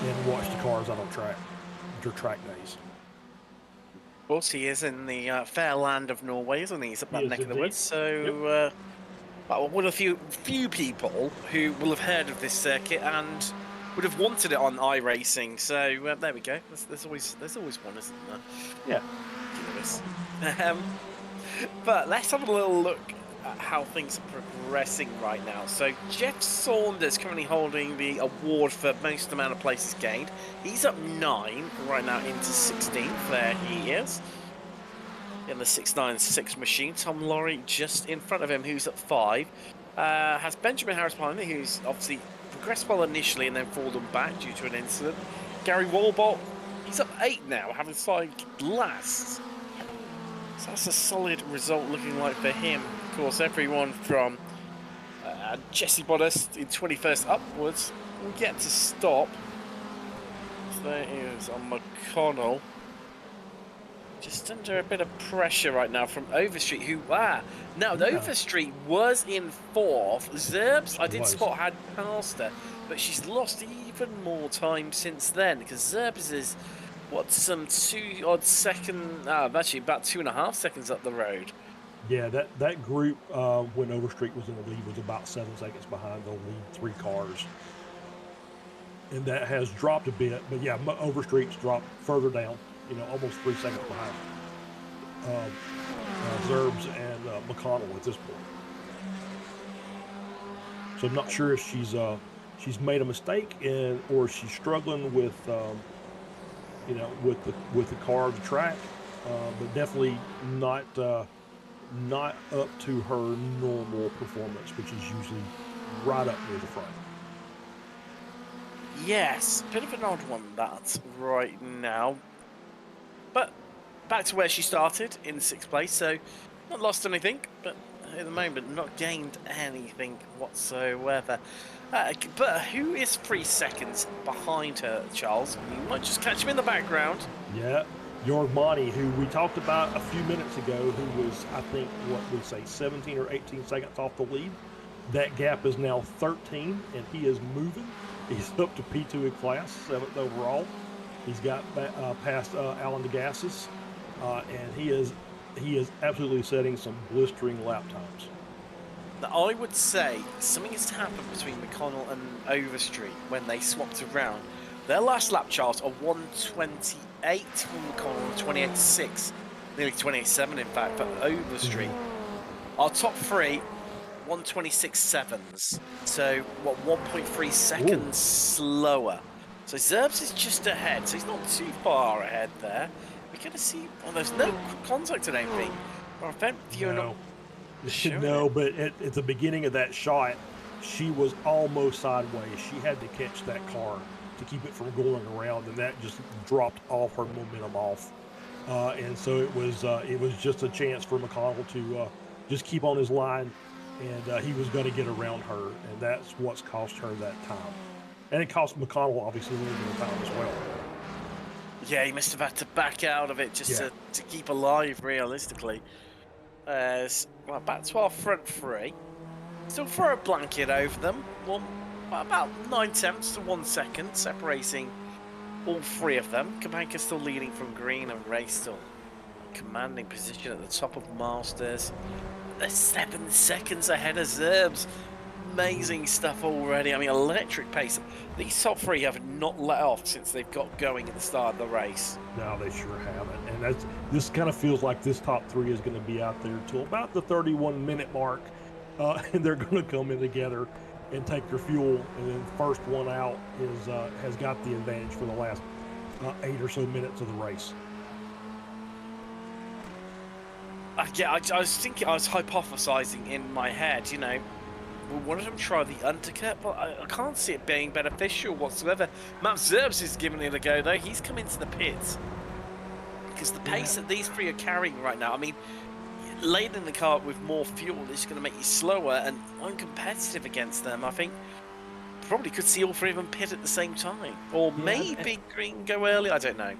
and watch the cars out on track during track days.
Of course, he is in the fair land of Norway, isn't he? He's up that neck of the woods. So,
Yep.
well, one of the few people who will have heard of this circuit and would have wanted it on iRacing. So there we go. There's always one, isn't there?
Yeah.
But let's have a little look at how things are progressing right now. So Jeff Saunders currently holding the award for most amount of places gained. He's up 9 right now into 16th. There he is. In the 696 machine. Tom Laurie just in front of him, who's at 5. Has Benjamin Harris behind him, who's obviously progressed well initially and then fallen back due to an incident. Gary Walbot, he's up 8 now, having started last. So that's a solid result looking like for him. Of course, everyone from Jesse Bottas in 21st upwards will get to stop. So there he is on McConnell. Just under a bit of pressure right now from Overstreet, who, now Overstreet was in 4th. Zerbs, I did spot, had passed her, but she's lost even more time since then, because Zerbs is, some 2 odd second, actually about 2.5 seconds up the road.
Yeah, that group, when Overstreet was in the lead, was about 7 seconds behind the lead 3 cars. And that has dropped a bit, but yeah, Overstreet's dropped further down. Almost 3 seconds behind Zerbs and McConnell at this point. So I'm not sure if she's made a mistake or she's struggling with with the car, the track, but definitely not up to her normal performance, which is usually right up near the front.
Yes, bit of an odd one that right now. But back to where she started in 6th place, so not lost anything, but at the moment not gained anything whatsoever. But who is 3 seconds behind her, Charles? You might just catch him in the background.
Yeah, Jorg-Mani, who we talked about a few minutes ago, who was, I think, 17 or 18 seconds off the lead. That gap is now 13, and he is moving. He's up to P2 in class, 7th overall. He's got past Alan DeGassis, and he is absolutely setting some blistering lap times.
Now, I would say something has happened between McConnell and Overstreet when they swapped around. Their last lap charts are 1:28 from McConnell, 28.6, nearly 28.7 in fact for Overstreet. Our top 3, 1:26.7s, so 1.3 seconds slower. So Zerbs is just ahead, so he's not too far ahead there. We're going to see, there's no contact or anything. Or event viewer
No,
sure.
No, but at the beginning of that shot, she was almost sideways. She had to catch that car to keep it from going around, and that just dropped off her momentum off. And so it was just a chance for McConnell to just keep on his line, and he was going to get around her, and that's what's cost her that time. And it cost McConnell, obviously, a little bit of time as well.
Yeah, he must have had to back out of it just to keep alive, realistically. Well, back to our front 3. Still throw a blanket over them. About 9/10 to 1 second, separating all 3 of them. Kabanka still leading from green, and Ray still commanding position at the top of Masters. They're 7 seconds ahead of Zerbs. amazing stuff already. I mean, electric pace. These top three have not let off since they've got going at the start of the race.
No, they sure haven't. And this kind of feels like this top three is going to be out there till about the 31-minute mark. And they're going to come in together and take their fuel. And then the first one out has got the advantage for the last 8 or so minutes of the race.
Yeah, I was thinking, I was hypothesizing in my head, you know, will one of them try the undercut? But I can't see it being beneficial whatsoever. Matt Zerbs is giving it a go, though. He's come into the pits. Because the pace that these three are carrying right now, I mean, laden the car with more fuel is going to make you slower and uncompetitive against them. I think probably could see all three of them pit at the same time. Or maybe Green go early, I don't know.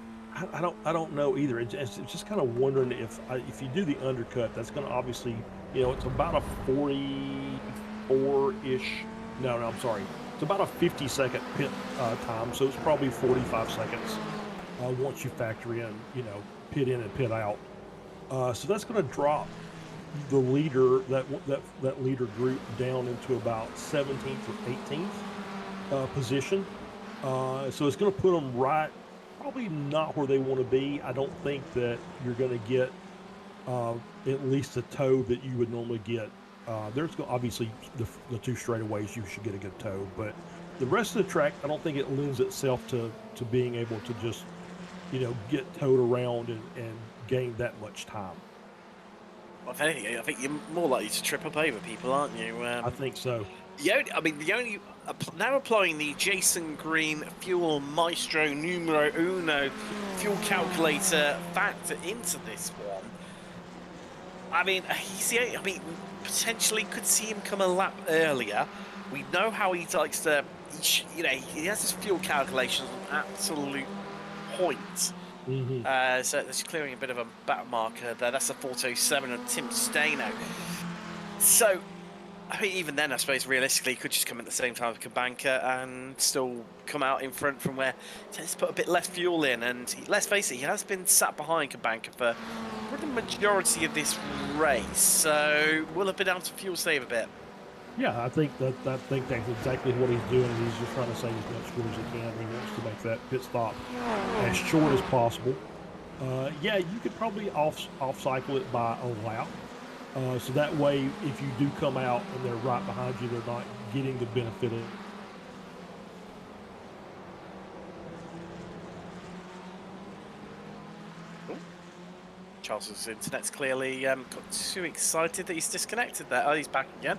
I don't know either. It's just kind of wondering if you do the undercut, that's going to obviously, you know, it's about a 44-ish. No, I'm sorry. It's about a 50-second pit time, so it's probably 45 seconds once you factor in, you know, pit in and pit out. So that's going to drop the leader, that leader group down into about 17th or 18th position. So it's going to put them right. Probably not where they want to be. I don't think that you're going to get at least a tow that you would normally get. There's obviously the two straightaways you should get a good tow, but the rest of the track, I don't think it lends itself to being able to just, you know, get towed around and gain that much time.
Well, if anything, I think you're more likely to trip up over people, aren't you?
I think so.
The only now applying the Jason Green Fuel Maestro Numero Uno fuel calculator factor into this one. I mean, potentially could see him come a lap earlier. We know how he likes to, you know, he has his fuel calculations on absolute points. So that's clearing a bit of a back marker there. That's a 407 of Tim Stano. So, I mean, even then, I suppose realistically, he could just come at the same time with Kabanka and still come out in front from where he tends to put a bit less fuel in. And let's face it, he has been sat behind Kabanka for the majority of this race. So we'll have been able to fuel save a bit.
Yeah, I think that's exactly what he's doing. He's just trying to save as much fuel as he can. He wants to make that pit stop as short as possible. Yeah, you could probably off cycle it by a lap. So that way, if you do come out and they're right behind you, they're not getting the benefit of it.
Charles's internet's clearly got too excited that he's disconnected there. Oh, he's back again.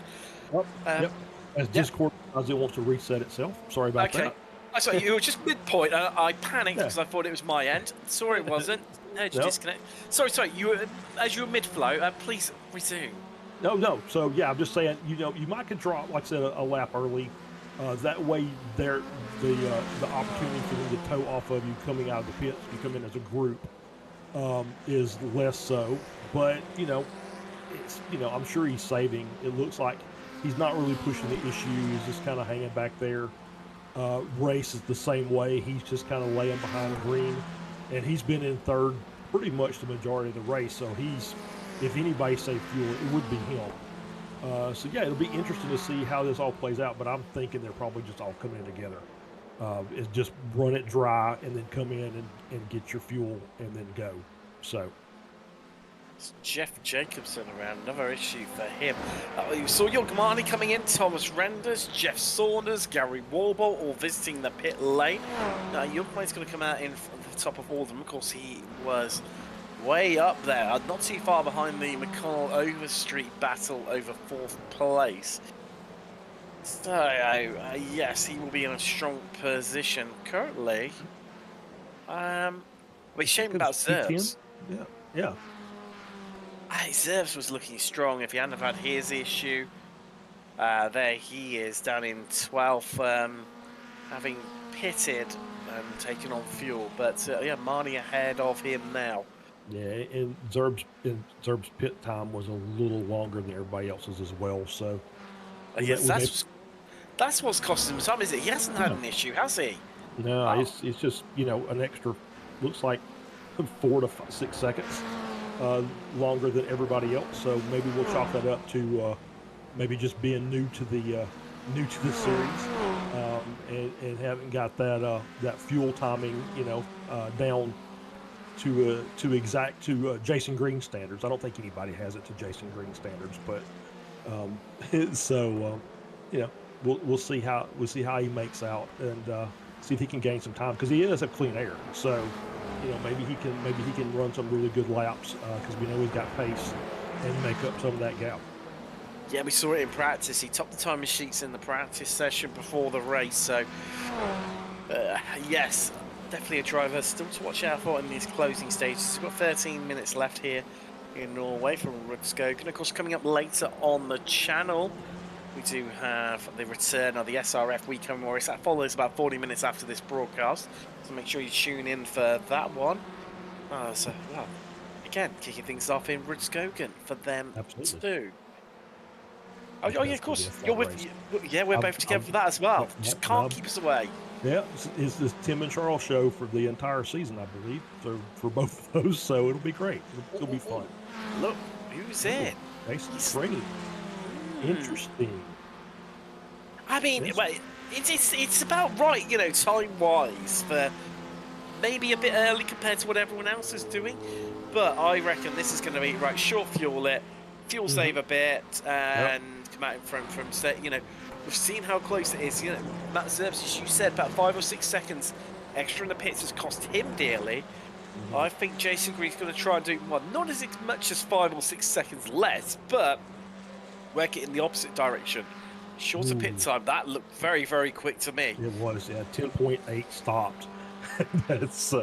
Yep. As Discord as it wants to reset itself. Sorry about that.
I saw you were just midpoint. I panicked because I thought it was my end. Sorry, it wasn't. No, did you disconnect? Sorry. You were as you were mid-flow. Please resume.
No. So yeah, I'm just saying. You know, you might could drop, like I said, a lap early. That way, the opportunity for them to tow off of you coming out of the pits, if you come in as a group, is less so. But you know, I'm sure he's saving. It looks like he's not really pushing the issue. He's just kind of hanging back there. Race is the same way. He's just kind of laying behind the green, and he's been in third pretty much the majority of the race. So if anybody saved fuel, it would be him. So yeah, it'll be interesting to see how this all plays out. But I'm thinking they're probably just all coming in together. Is just run it dry and then come in and get your fuel and then go. So.
It's Jeff Jacobson around, another issue for him. You saw Yogmani coming in, Thomas Renders, Jeff Saunders, Gary Warble, all visiting the pit lane. Now Yogmani's going to come out in the top of all of them. Of course, he was way up there, not too far behind the McConnell Overstreet battle over 4th place. So, yes, he will be in a strong position currently. We're shame about Zerbs.
Yeah.
Zerbs was looking strong if he hadn't have had his issue. There he is down in 12th, having pitted and taken on fuel. But yeah, Marnie ahead of him now.
Yeah, and Zerb's pit time was a little longer than everybody else's as well. So
yes, that's what's costing him time, is it? He hasn't had an issue, has he?
No, it's just, you know, an extra, looks like 4 to 6 seconds longer than everybody else. So maybe we'll chalk that up to maybe just being new to new to the series, and haven't got that fuel timing, down to Jason Green standards. I don't think anybody has it to Jason Green standards, but um, so you know, we'll see how he makes out, and see if he can gain some time because he does have clean air. So maybe he can run some really good laps because we know he's got pace and make up some of that gap.
Yeah, we saw it in practice. He topped the timing sheets in the practice session before the race. So, yes, definitely a driver still to watch out for in these closing stages. He's got 13 minutes left here in Norway from Rudskogen. And of course, coming up later on the channel, we do have the return of the SRF Weekend Warriors. That follows about 40 minutes after this broadcast. So make sure you tune in for that one. Again, kicking things off in Rudskogen for them
Absolutely.
too.
I
Oh,
think
yeah,
that's
of
gonna be
course.
a fun
You're with.
race.
Yeah, we're both together for that as well. Just can't keep us away.
Yeah, it's this Tim and Charles show for the entire season, I believe, for both of those. So it'll be great. It'll be fun.
Look, who's in?
Jason Green. Interesting.
I mean,
Yes.
well, it's about right, time wise for maybe a bit early compared to what everyone else is doing. But I reckon this is going to be right. Short fuel it, fuel save a bit, and come out in front from set. We've seen how close it is. Matt Zerbs, as you said, about 5 or 6 seconds extra in the pits has cost him dearly. I think Jason Green's going to try and do not as much as 5 or 6 seconds less, but work it in the opposite direction. Shorter pit time. That looked very, very quick to me.
It was, 10.8 stopped. that's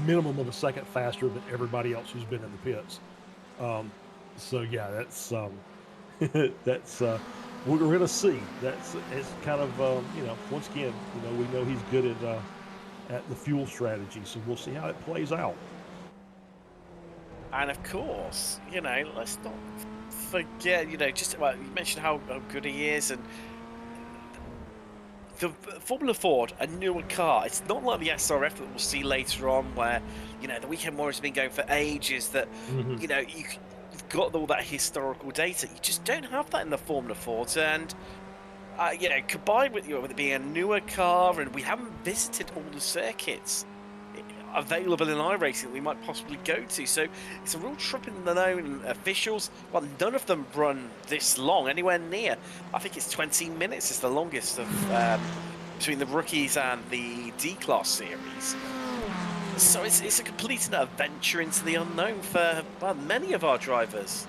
minimum of a second faster than everybody else who's been in the pits. So yeah, that's that's we're gonna see. It's kind of once again, we know he's good at the fuel strategy, so we'll see how it plays out.
And of course, let's not forget, you mentioned how good he is, and the Formula Ford, a newer car. It's not like the SRF that we'll see later on, where the Weekend Warriors have been going for ages. That you've got all that historical data. You just don't have that in the Formula Ford, and combined with it being a newer car, and we haven't visited all the circuits available in iRacing that we might possibly go to. So it's a real trip in the known. Officials, well, none of them run this long, anywhere near. I think it's 20 minutes is the longest of between the rookies and the D-Class series. So it's a complete adventure into the unknown for many of our drivers.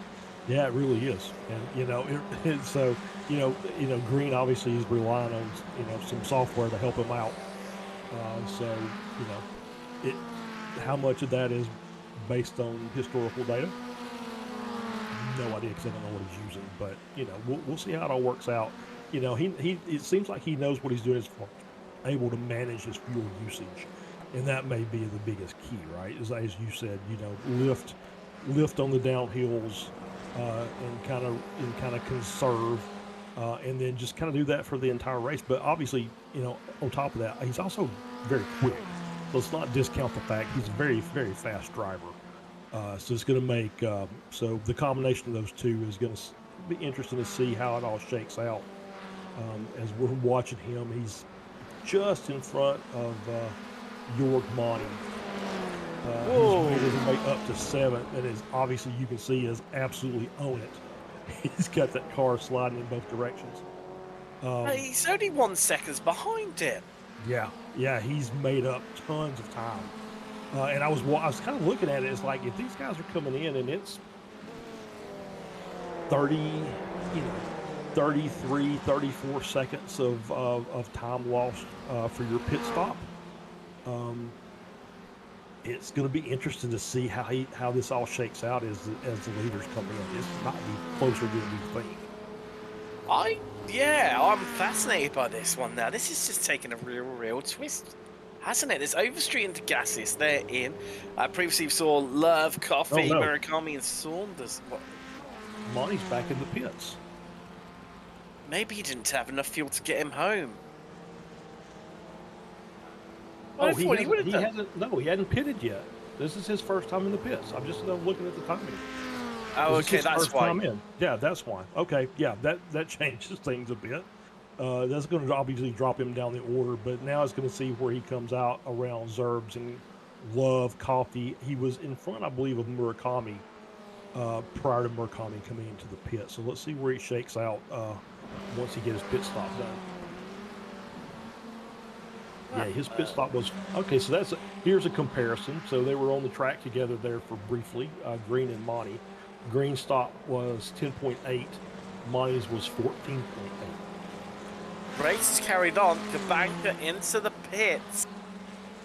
Yeah, it really is, and so Green obviously is relying on some software to help him out. So how much of that is based on historical data? No idea, because I don't know what he's using. But we'll see how it all works out. He it seems like he knows what he's doing as far as able to manage his fuel usage, and that may be the biggest key, right? As you said, lift on the downhills, and kind of conserve, and then just kind of do that for the entire race. But obviously, on top of that, he's also very quick. Let's not discount the fact he's a very, very fast driver. So it's going to make so the combination of those two is going to be interesting to see how it all shakes out. As we're watching him, he's just in front of Jorg Monty. He's made his way up to 7th, and is obviously you can see is absolutely on it. He's got that car sliding in both directions.
He's only 1 second behind him.
Yeah, he's made up tons of time. And I was kind of looking at it. It's like if these guys are coming in and it's 33, 34 seconds of time lost for your pit stop. It's going to be interesting to see how this all shakes out as the leaders come in. It's not be closer than we think.
I'm fascinated by this one now. This is just taking a real twist, hasn't it? There's Overstreet and Degassis, they're in. Previously we saw Love, Coffee, Murakami and Saunders.
Monty's back in the pits.
Maybe he didn't have enough fuel to get him home.
He hadn't pitted yet. This is his first time in the pits. I'm just looking at the timing.
Oh,
Is this
okay,
his
that's
first
why.
time in? Yeah, that's why. Okay, yeah, that changes things a bit. That's going to obviously drop him down the order, but now it's going to see where he comes out around Zerbs and Love, Coffee. He was in front, I believe, of Murakami prior to Murakami coming into the pit. So let's see where he shakes out once he gets his pit stop done. Yeah, his pit stop was okay. So here's a comparison. So they were on the track together there for briefly. Green and Monty. Green stop was 10.8. Monty's was 14.8.
Race is carried on. Kabanga into the pits.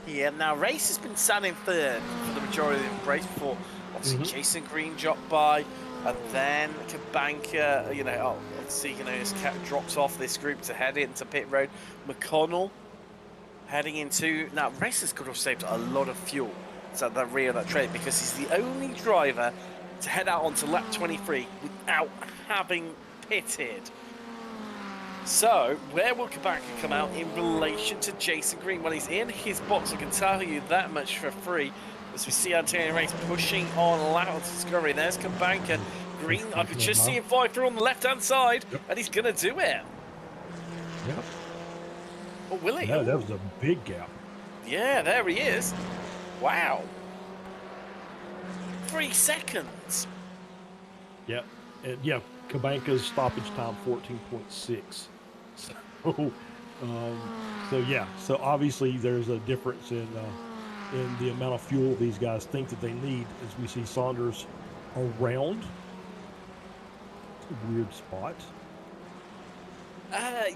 Yeah, now Race has been standing third for the majority of the race before. Obviously, Jason Green dropped by, and then Kabanga, obviously, just drops off this group to head into pit road. McConnell heading into now. Race has got to have saved a lot of fuel at the rear of that train because he's the only driver to head out onto lap 23 without having pitted. So, where will Kabanga come out in relation to Jason Green? Well, he's in his box, I can tell you that much for free. As we see Antonio Race pushing on loud discovery. There's Kabanga. Green, I could just see him fly through on the left-hand side, and he's going to do it.
Yep.
Oh, will he?
Yeah, that was a big gap.
Yeah, there he is. Wow. 3 seconds.
Yep. And yeah, Kabanka's stoppage time 14.6. So yeah. So obviously there's a difference in the amount of fuel these guys think that they need. As we see Saunders around. It's a weird spot.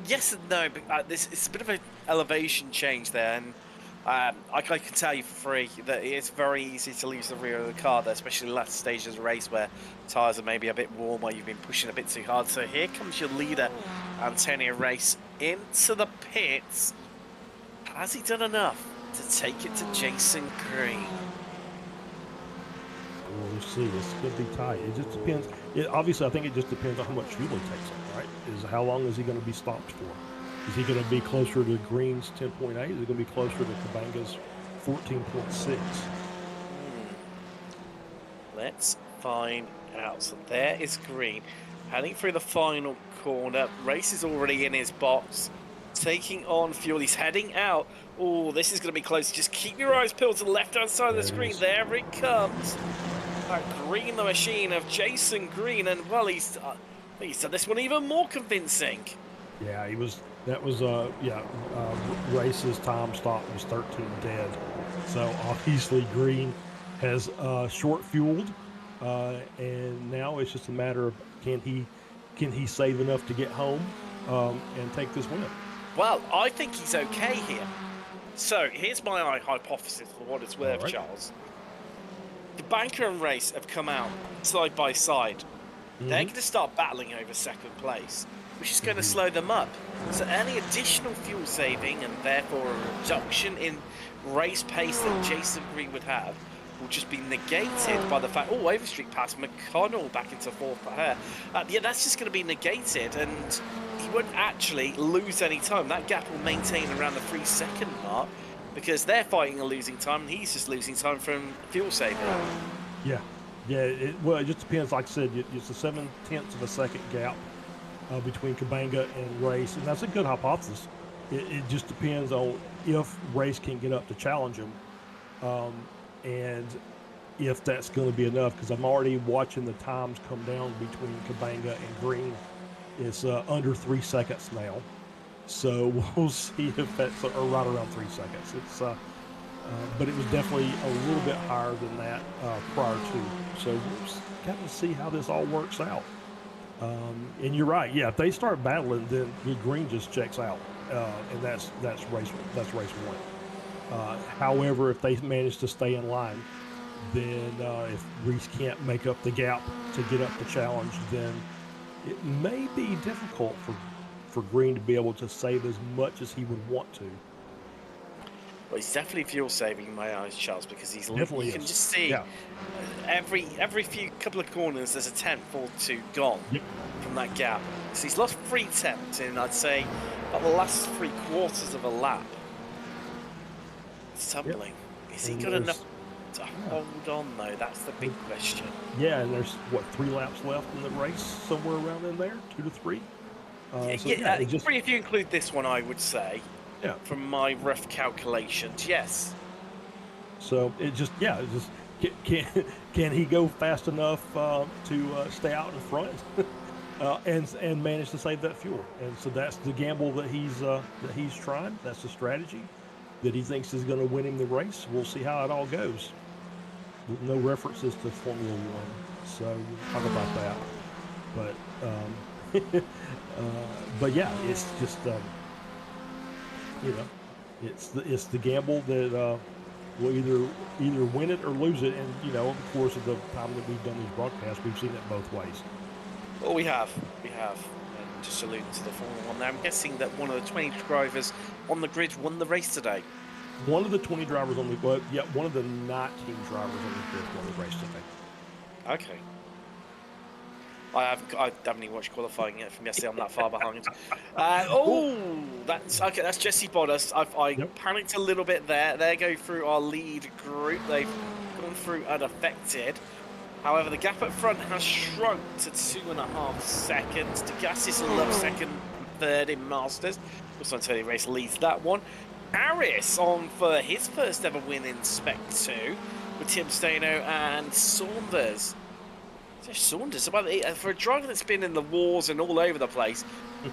Yes and no, but it's a bit of an elevation change there, and I can tell you for free that it's very easy to lose the rear of the car there, especially the last stages of the race where tyres are maybe a bit warm or you've been pushing a bit too hard. So here comes your leader, Antonio Race, into the pits. Has he done enough to take it to Jason Green?
We'll see. This could be tight. It just depends. Obviously, I think it just depends on how much fuel he takes up, right? How long is he going to be stopped for? Is he going to be closer to Green's 10.8? Is he going to be closer to Kabanga's 14.6?
Let's find out. So there is Green heading through the final corner. Race is already in his box, taking on fuel. He's heading out. Oh, this is going to be close. Just keep your eyes peeled to the left-hand side of the screen. There it comes. Green, the machine of Jason Green, and well, he's done this one even more convincing.
Yeah, he was. That was Race's time stop was 13 dead. So obviously Green has short fueled, and now it's just a matter of can he save enough to get home and take this win.
Well, I think he's okay here. So here's my hypothesis for what it's worth, right. Charles. The Banker and Race have come out side by side. They're going to start battling over second place, which is going to slow them up. So any additional fuel saving and therefore a reduction in race pace that Jason Green would have will just be negated by the fact, Overstreet passed McConnell back into fourth for her. Yeah, that's just going to be negated, and he won't actually lose any time. That gap will maintain around the 3-second mark, because they're fighting a losing time, and he's just losing time from fuel saving.
Yeah. Well, it just depends. Like I said, it's a 0.7 of a second gap between Kabanga and Race, and that's a good hypothesis. It just depends on if Race can get up to challenge him, and if that's going to be enough. Because I'm already watching the times come down between Kabanga and Green. It's under 3 seconds now. So we'll see if that's right around 3 seconds. It's but it was definitely a little bit higher than that prior to. So we'll just got to see how this all works out. And you're right. Yeah, if they start battling, then Green just checks out, and that's race one. However, if they manage to stay in line, then if Reese can't make up the gap to get up the challenge, then it may be difficult for Green to be able to save as much as he would want to.
Well, he's definitely fuel saving in my eyes, Charles, because you can just see every few couple of corners there's a tenth or two gone from that gap. So he's lost 3 tenths in, I'd say, about the last 3/4 of a lap. It's tumbling. Is he got enough? to hold on, though? That's the big question.
Yeah, and there's, what, 3 laps left in the race, somewhere around in there? 2 to 3? It just...
3 if you include this one, I would say.
Yeah.
From my rough calculations, yes.
So it just, can he go fast enough to stay out in front and manage to save that fuel? And so that's the gamble that he's trying. That's the strategy that he thinks is going to win him the race. We'll see how it all goes. No references to Formula One, so we'll talk about that. But yeah, it's just it's the gamble that we'll either win it or lose it. And over the course of the time that we've done these broadcasts, we've seen it both ways.
Well, we have. And just alluding to the Formula One there, I'm guessing that one of the 20 drivers on the grid won the race today.
One of the 20 drivers on the one of the 19 drivers on the grid won the race today.
Okay. I haven't even watched qualifying yet from yesterday. I'm that far behind. That's okay. That's Jesse Bottas. I panicked a little bit there. They go through our lead group. They've gone through unaffected. However, the gap up front has shrunk to 2.5 seconds. Degassis in love second and third in Masters. Also, Antonio Race leads that one. Harris on for his first ever win in Spec 2 with Tim Stano and Saunders. Saunders, for a driver that's been in the wars and all over the place,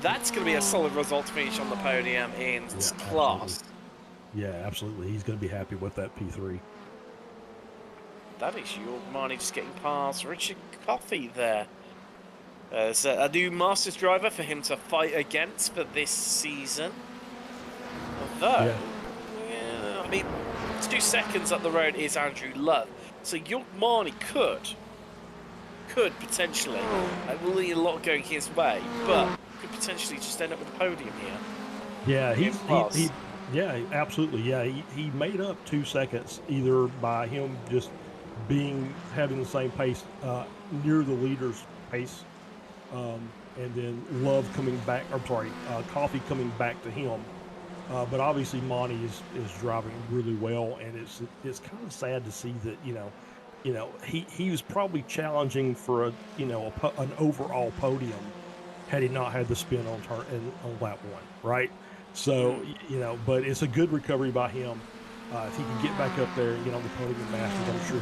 that's going to be a solid result to finish on the podium in class.
Absolutely. Yeah, absolutely. He's going to be happy with that P3.
That is your money just getting past Richard Coffey there. There's a new Masters driver for him to fight against for this season. Although, I mean, 2 seconds up the road is Andrew Love. So Marnie could potentially, will need a lot going his way, but could potentially just end up with a podium here.
Yeah, yeah, absolutely. Yeah, he made up 2 seconds either by him just having the same pace near the leader's pace, and then Love coming back. Coffey coming back to him. But obviously, Monty is driving really well, and it's kind of sad to see that he was probably challenging for an overall podium had he not had the spin on lap 1, right? So but it's a good recovery by him. If he can get back up there, the podium Masters, I'm sure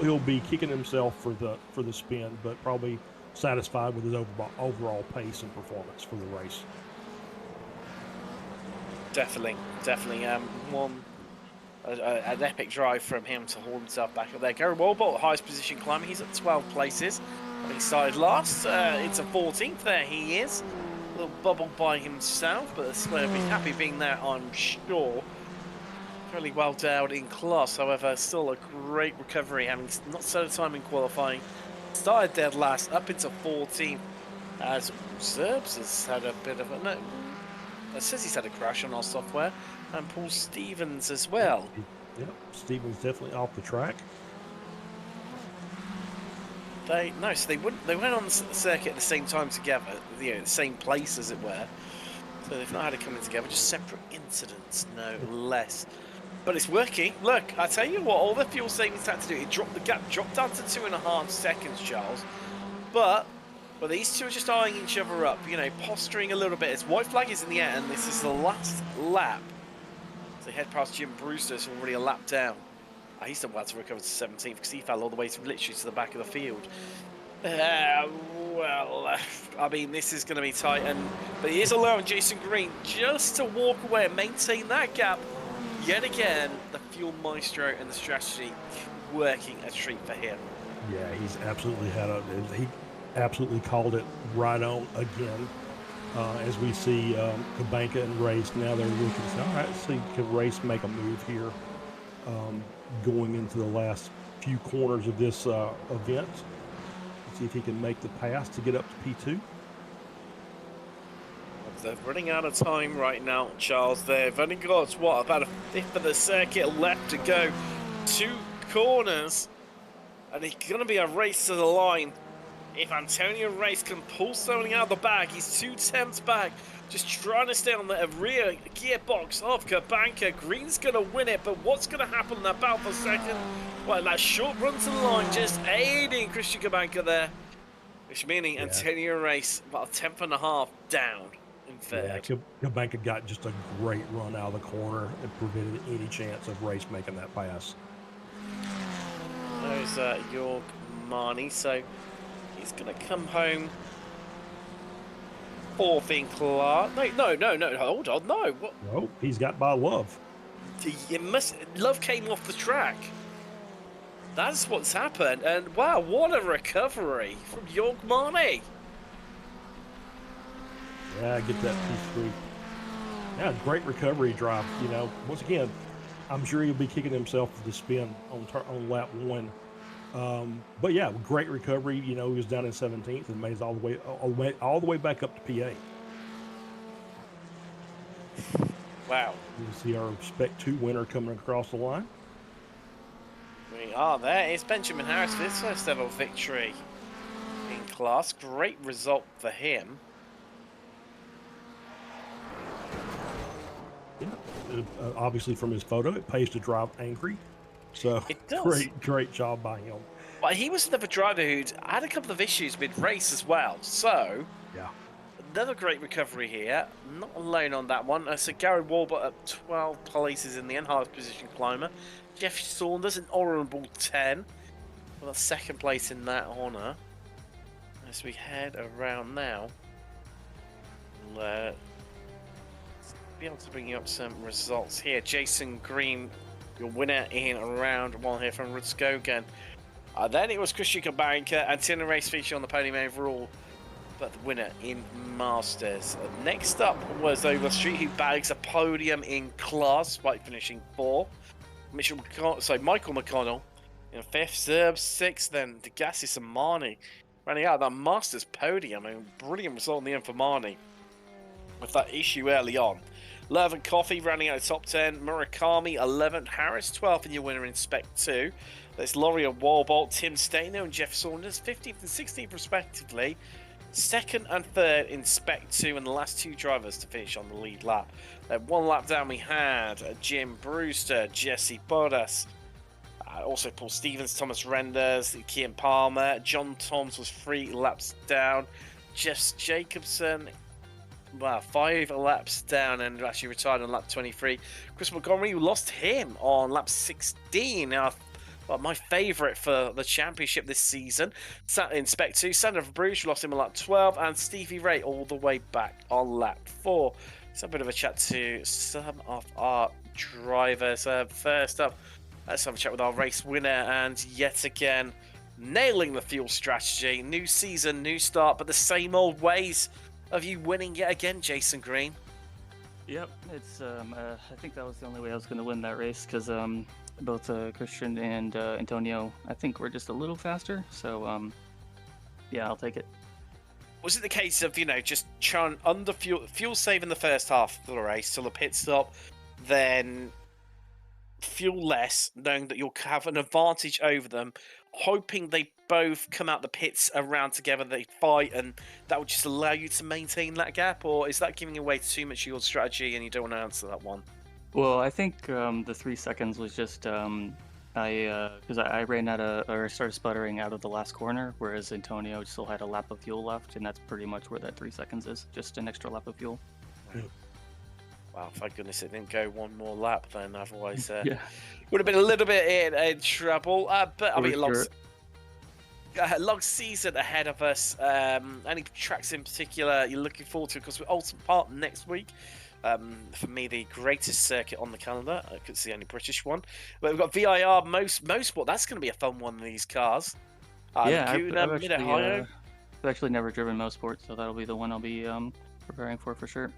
he'll be kicking himself for the spin, but probably satisfied with his overall pace and performance for the race.
Definitely. An epic drive from him to hold himself back up there. Gary Walbot, highest position climber, he's at 12 places. He started last, into 14th there he is. A little bubble by himself, but he'll be happy being there, I'm sure. Fairly well down in class, however, still a great recovery, having not so time in qualifying. Started dead last, up into 14th, as Zerbs has had a bit of a... No, it says he's had a crash on our software, and Paul Stevens as well.
Yep, Stevens definitely off the track.
They went on the circuit at the same time together, the same place as it were. So they've not had it coming together, just separate incidents, no less. But it's working. Look, I tell you what, all the fuel savings had to do, the gap dropped down to 2.5 seconds, Charles. But these two are just eyeing each other up, posturing a little bit. As white flag is in the air, and this is the last lap. So they head past Jim Brewster, who's already a lap down. He's done well to recover to 17th because he fell all the way literally to the back of the field. I mean, this is going to be tight, but he is allowing Jason Green just to walk away and maintain that gap. Yet again, the fuel maestro and the strategy working a treat for him.
Yeah, he's absolutely he absolutely called it right on again. As we see Kubanka and Race, now they're looking, all right, see, can Race make a move here going into the last few corners of this event? Let's see if he can make the pass to get up to P2.
They're running out of time right now, Charles. They've only got, about a fifth of the circuit left to go. 2 corners, and it's going to be a race to the line. If Antonio Race can pull something out of the bag, he's 2 tenths back just trying to stay on the rear gearbox of Kabanka. Green's going to win it, but what's going to happen in that battle for second? Well, that short run to the line just aiding Christian Kabanka there, which meaning Antonio Race about a tenth and a half down in third.
Yeah, Kabanka got just a great run out of the corner and prevented any chance of Race making that pass.
There's Jorg Marnie, so he's going to come home fourth in class. No, hold on, no. What?
No, he's got by Love.
Love came off the track. That's what's happened, and wow, what a recovery from Jorg Marnie.
Yeah, get that P3. Yeah, great recovery drive. You know, once again, I'm sure he'll be kicking himself for the spin on lap 1. But yeah, great recovery. You know, he was down in 17th and made it all the way back up to PA.
Wow.
You see our Spec 2 winner coming across the line.
We are there. It's Benjamin Harris for his first ever victory in class. Great result for him.
Yeah. Obviously, from his photo, it pays to drive angry. So
It does.
great job by him.
But he was another driver who'd had a couple of issues mid-race as well. So
Yeah.
another great recovery here. Not alone on that one. So Gary Walbot up 12 places in the end, highest position climber. Jeff Saunders an honourable 10. Well, that's second place in that honour. As we head around now, we'll be able to bring you up some results here. Jason Green, your winner in round 1 here from Rudskogen. Then it was Christian Kabanka and Tina Race feature on the podium overall, but the winner in Masters. Next up was Overstreet, who bags a podium in class by finishing 4th. Michael McConnell in 5th, Zerb 6th, then Degassis and Marnie running out of that Masters podium. I mean, brilliant result in the end for Marnie with that issue early on. Love and Coffee running out of top 10. Murakami 11th, Harris 12th, and your winner in Spec 2. There's Laurie Walbolt, Tim Staino, and Jeff Saunders 15th and 16th respectively. Second and third in Spec 2, and the last 2 drivers to finish on the lead lap. Then 1 lap down we had Jim Brewster, Jesse Bodas, also Paul Stevens, Thomas Renders, Kian Palmer. John Toms was 3 laps down. Jess Jacobson, 5 laps down and actually retired on lap 23. Chris Montgomery, we lost him on lap 16. My favourite for the championship this season. In Spec 2, Sandra Bruges lost him on lap 12, and Stevie Ray all the way back on lap 4. So a bit of a chat to some of our drivers. First up, let's have a chat with our race winner, and yet again, nailing the fuel strategy. New season, new start, but the same old ways of you winning yet again, Jason Green.
Yep, it's I think that was the only way I was going to win that race, because both Christian and Antonio, I think, were just a little faster. So yeah, I'll take it.
Was it the case of, just trying under fuel save in the first half of the race till the pit stop, then fuel less, knowing that you'll have an advantage over them, hoping they both come out the pits around together, they fight, and that would just allow you to maintain that gap? Or is that giving away too much of your strategy and you don't want to answer that one?
Well, I think the 3 seconds was just because I ran or started sputtering out of the last corner, whereas Antonio still had a lap of fuel left, and that's pretty much where that 3 seconds is, just an extra lap of fuel.
Wow, thank goodness it didn't go one more lap then, otherwise
Yeah.
would have been a little bit in trouble. But I mean, long season ahead of us. Any tracks in particular you're looking forward to? Because we're Ultimate Park next week. For me, the greatest circuit on the calendar. It's the only British one. But we've got VIR, Mosport. That's going to be a fun one of these cars. Laguna, Mid-Ohio.
I've actually never driven Mosport, so that'll be the one I'll be preparing for sure.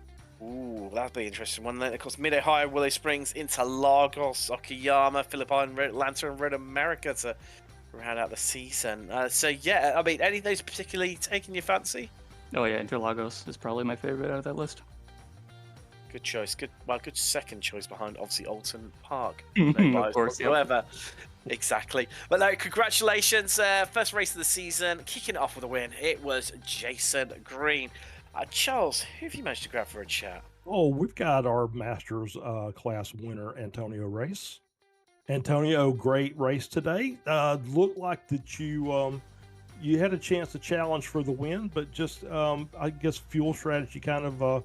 Ooh, that'll be an interesting one. Then, of course, Mid-Ohio, Willow Springs, Interlagos, Okayama, Philippine, Atlanta, and Road America to round out the season. So, yeah, I mean, any of those particularly taking your fancy?
Oh, yeah, Interlagos is probably my favorite out of that list.
Good choice. Good second choice behind, obviously, Alton Park.
Of course,
whatsoever. Yeah. Exactly. But no, congratulations. First race of the season, kicking it off with a win. It was Jason Green. Charles, who have you managed to grab for a chat?
Oh, we've got our Masters class winner, Antonio Race. Antonio, great race today. Looked like that you had a chance to challenge for the win, but just I guess fuel strategy kind of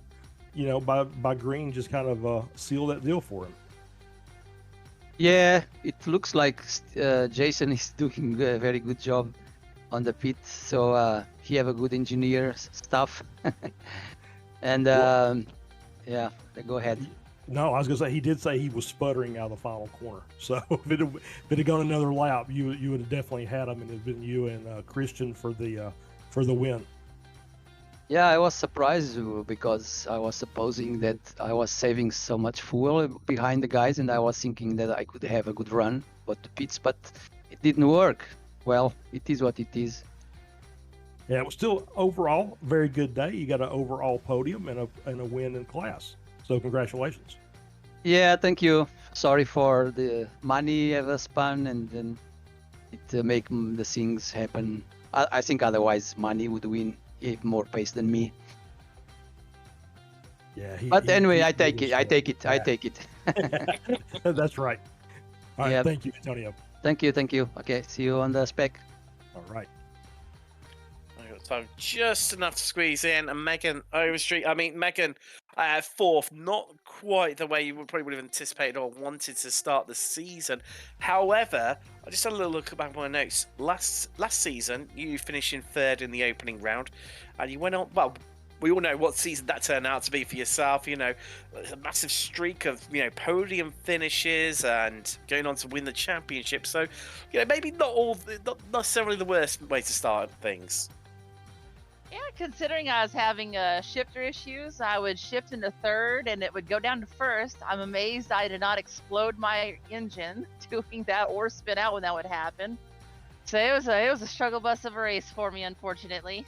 by green just kind of sealed that deal for him.
Yeah, it looks like Jason is doing a very good job on the pit. So he have a good engineer stuff, and yeah, go ahead.
No, I was gonna say he did say he was sputtering out of the final corner. So if it had gone another lap, you would have definitely had him, and it'd been you and Christian for the win.
Yeah, I was surprised because I was supposing that I was saving so much fuel behind the guys, and I was thinking that I could have a good run but the pits, but it didn't work. Well, it is what it is.
Yeah, it was still overall a very good day. You got an overall podium and a win in class. So congratulations.
Yeah, thank you. Sorry for the money ever spun, and then it make the things happen. I think otherwise money would win even more pace than me.
Yeah,
but anyway, I take it. I take it.
That's right. All right,
Yep.
Thank you, Antonio.
Thank you. Okay, see you on the spec.
All right.
I got time just enough to squeeze in. And Megan Overstreet. I mean, Megan, fourth, not quite the way you probably would have anticipated or wanted to start the season. However, I just had a little look back at my notes. Last season, you finished in third in the opening round, and you went on. Well, we all know what season that turned out to be for yourself. A massive streak of podium finishes and going on to win the championship. So, maybe not necessarily the worst way to start things.
Yeah, considering I was having shifter issues, I would shift into third and it would go down to first. I'm amazed I did not explode my engine doing that or spin out when that would happen. So it was a struggle bus of a race for me, unfortunately.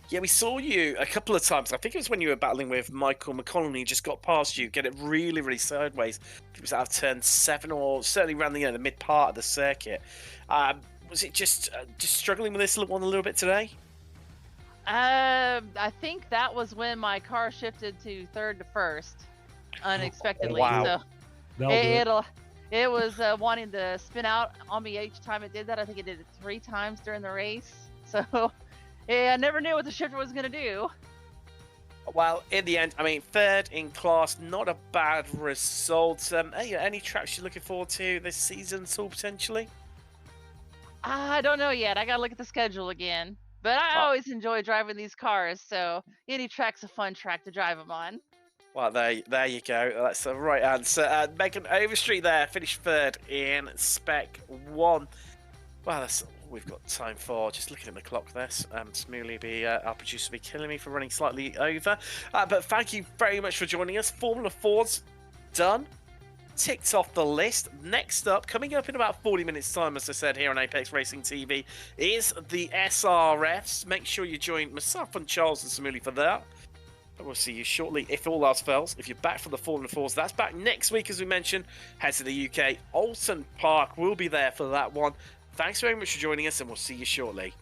Yeah, we saw you a couple of times. I think it was when you were battling with Michael McConnell. He just got past you, get it really, really sideways. It was out of turn 7, or certainly around the mid part of the circuit. Was it just struggling with this one a little bit today?
I think that was when my car shifted to third to first, unexpectedly.
Wow.
So it was wanting to spin out on me each time it did that. I think it did it 3 times during the race. So yeah, I never knew what the shifter was going to do.
Well, in the end, I mean, third in class, not a bad result. Any tracks you're looking forward to this season at all, potentially?
I don't know yet. I got to look at the schedule again. But I always enjoy driving these cars, so any track's a fun track to drive them on.
Well, there you go. That's the right answer. Megan Overstreet there finished third in Spec 1. Well, that's all we've got time for. Just looking at the clock there. Smoothly, our producer will be killing me for running slightly over. But thank you very much for joining us. Formula 4's done. Ticked off the list. Next up, coming up in about 40 minutes time, as I said here on Apex Racing TV, is the SRFs. Make sure you join myself and Charles and Samuli for that. And we'll see you shortly, if all else fails. If you're back for the Formula 4s, that's back next week, as we mentioned. Head to the UK. Alton Park will be there for that one. Thanks very much for joining us, and we'll see you shortly.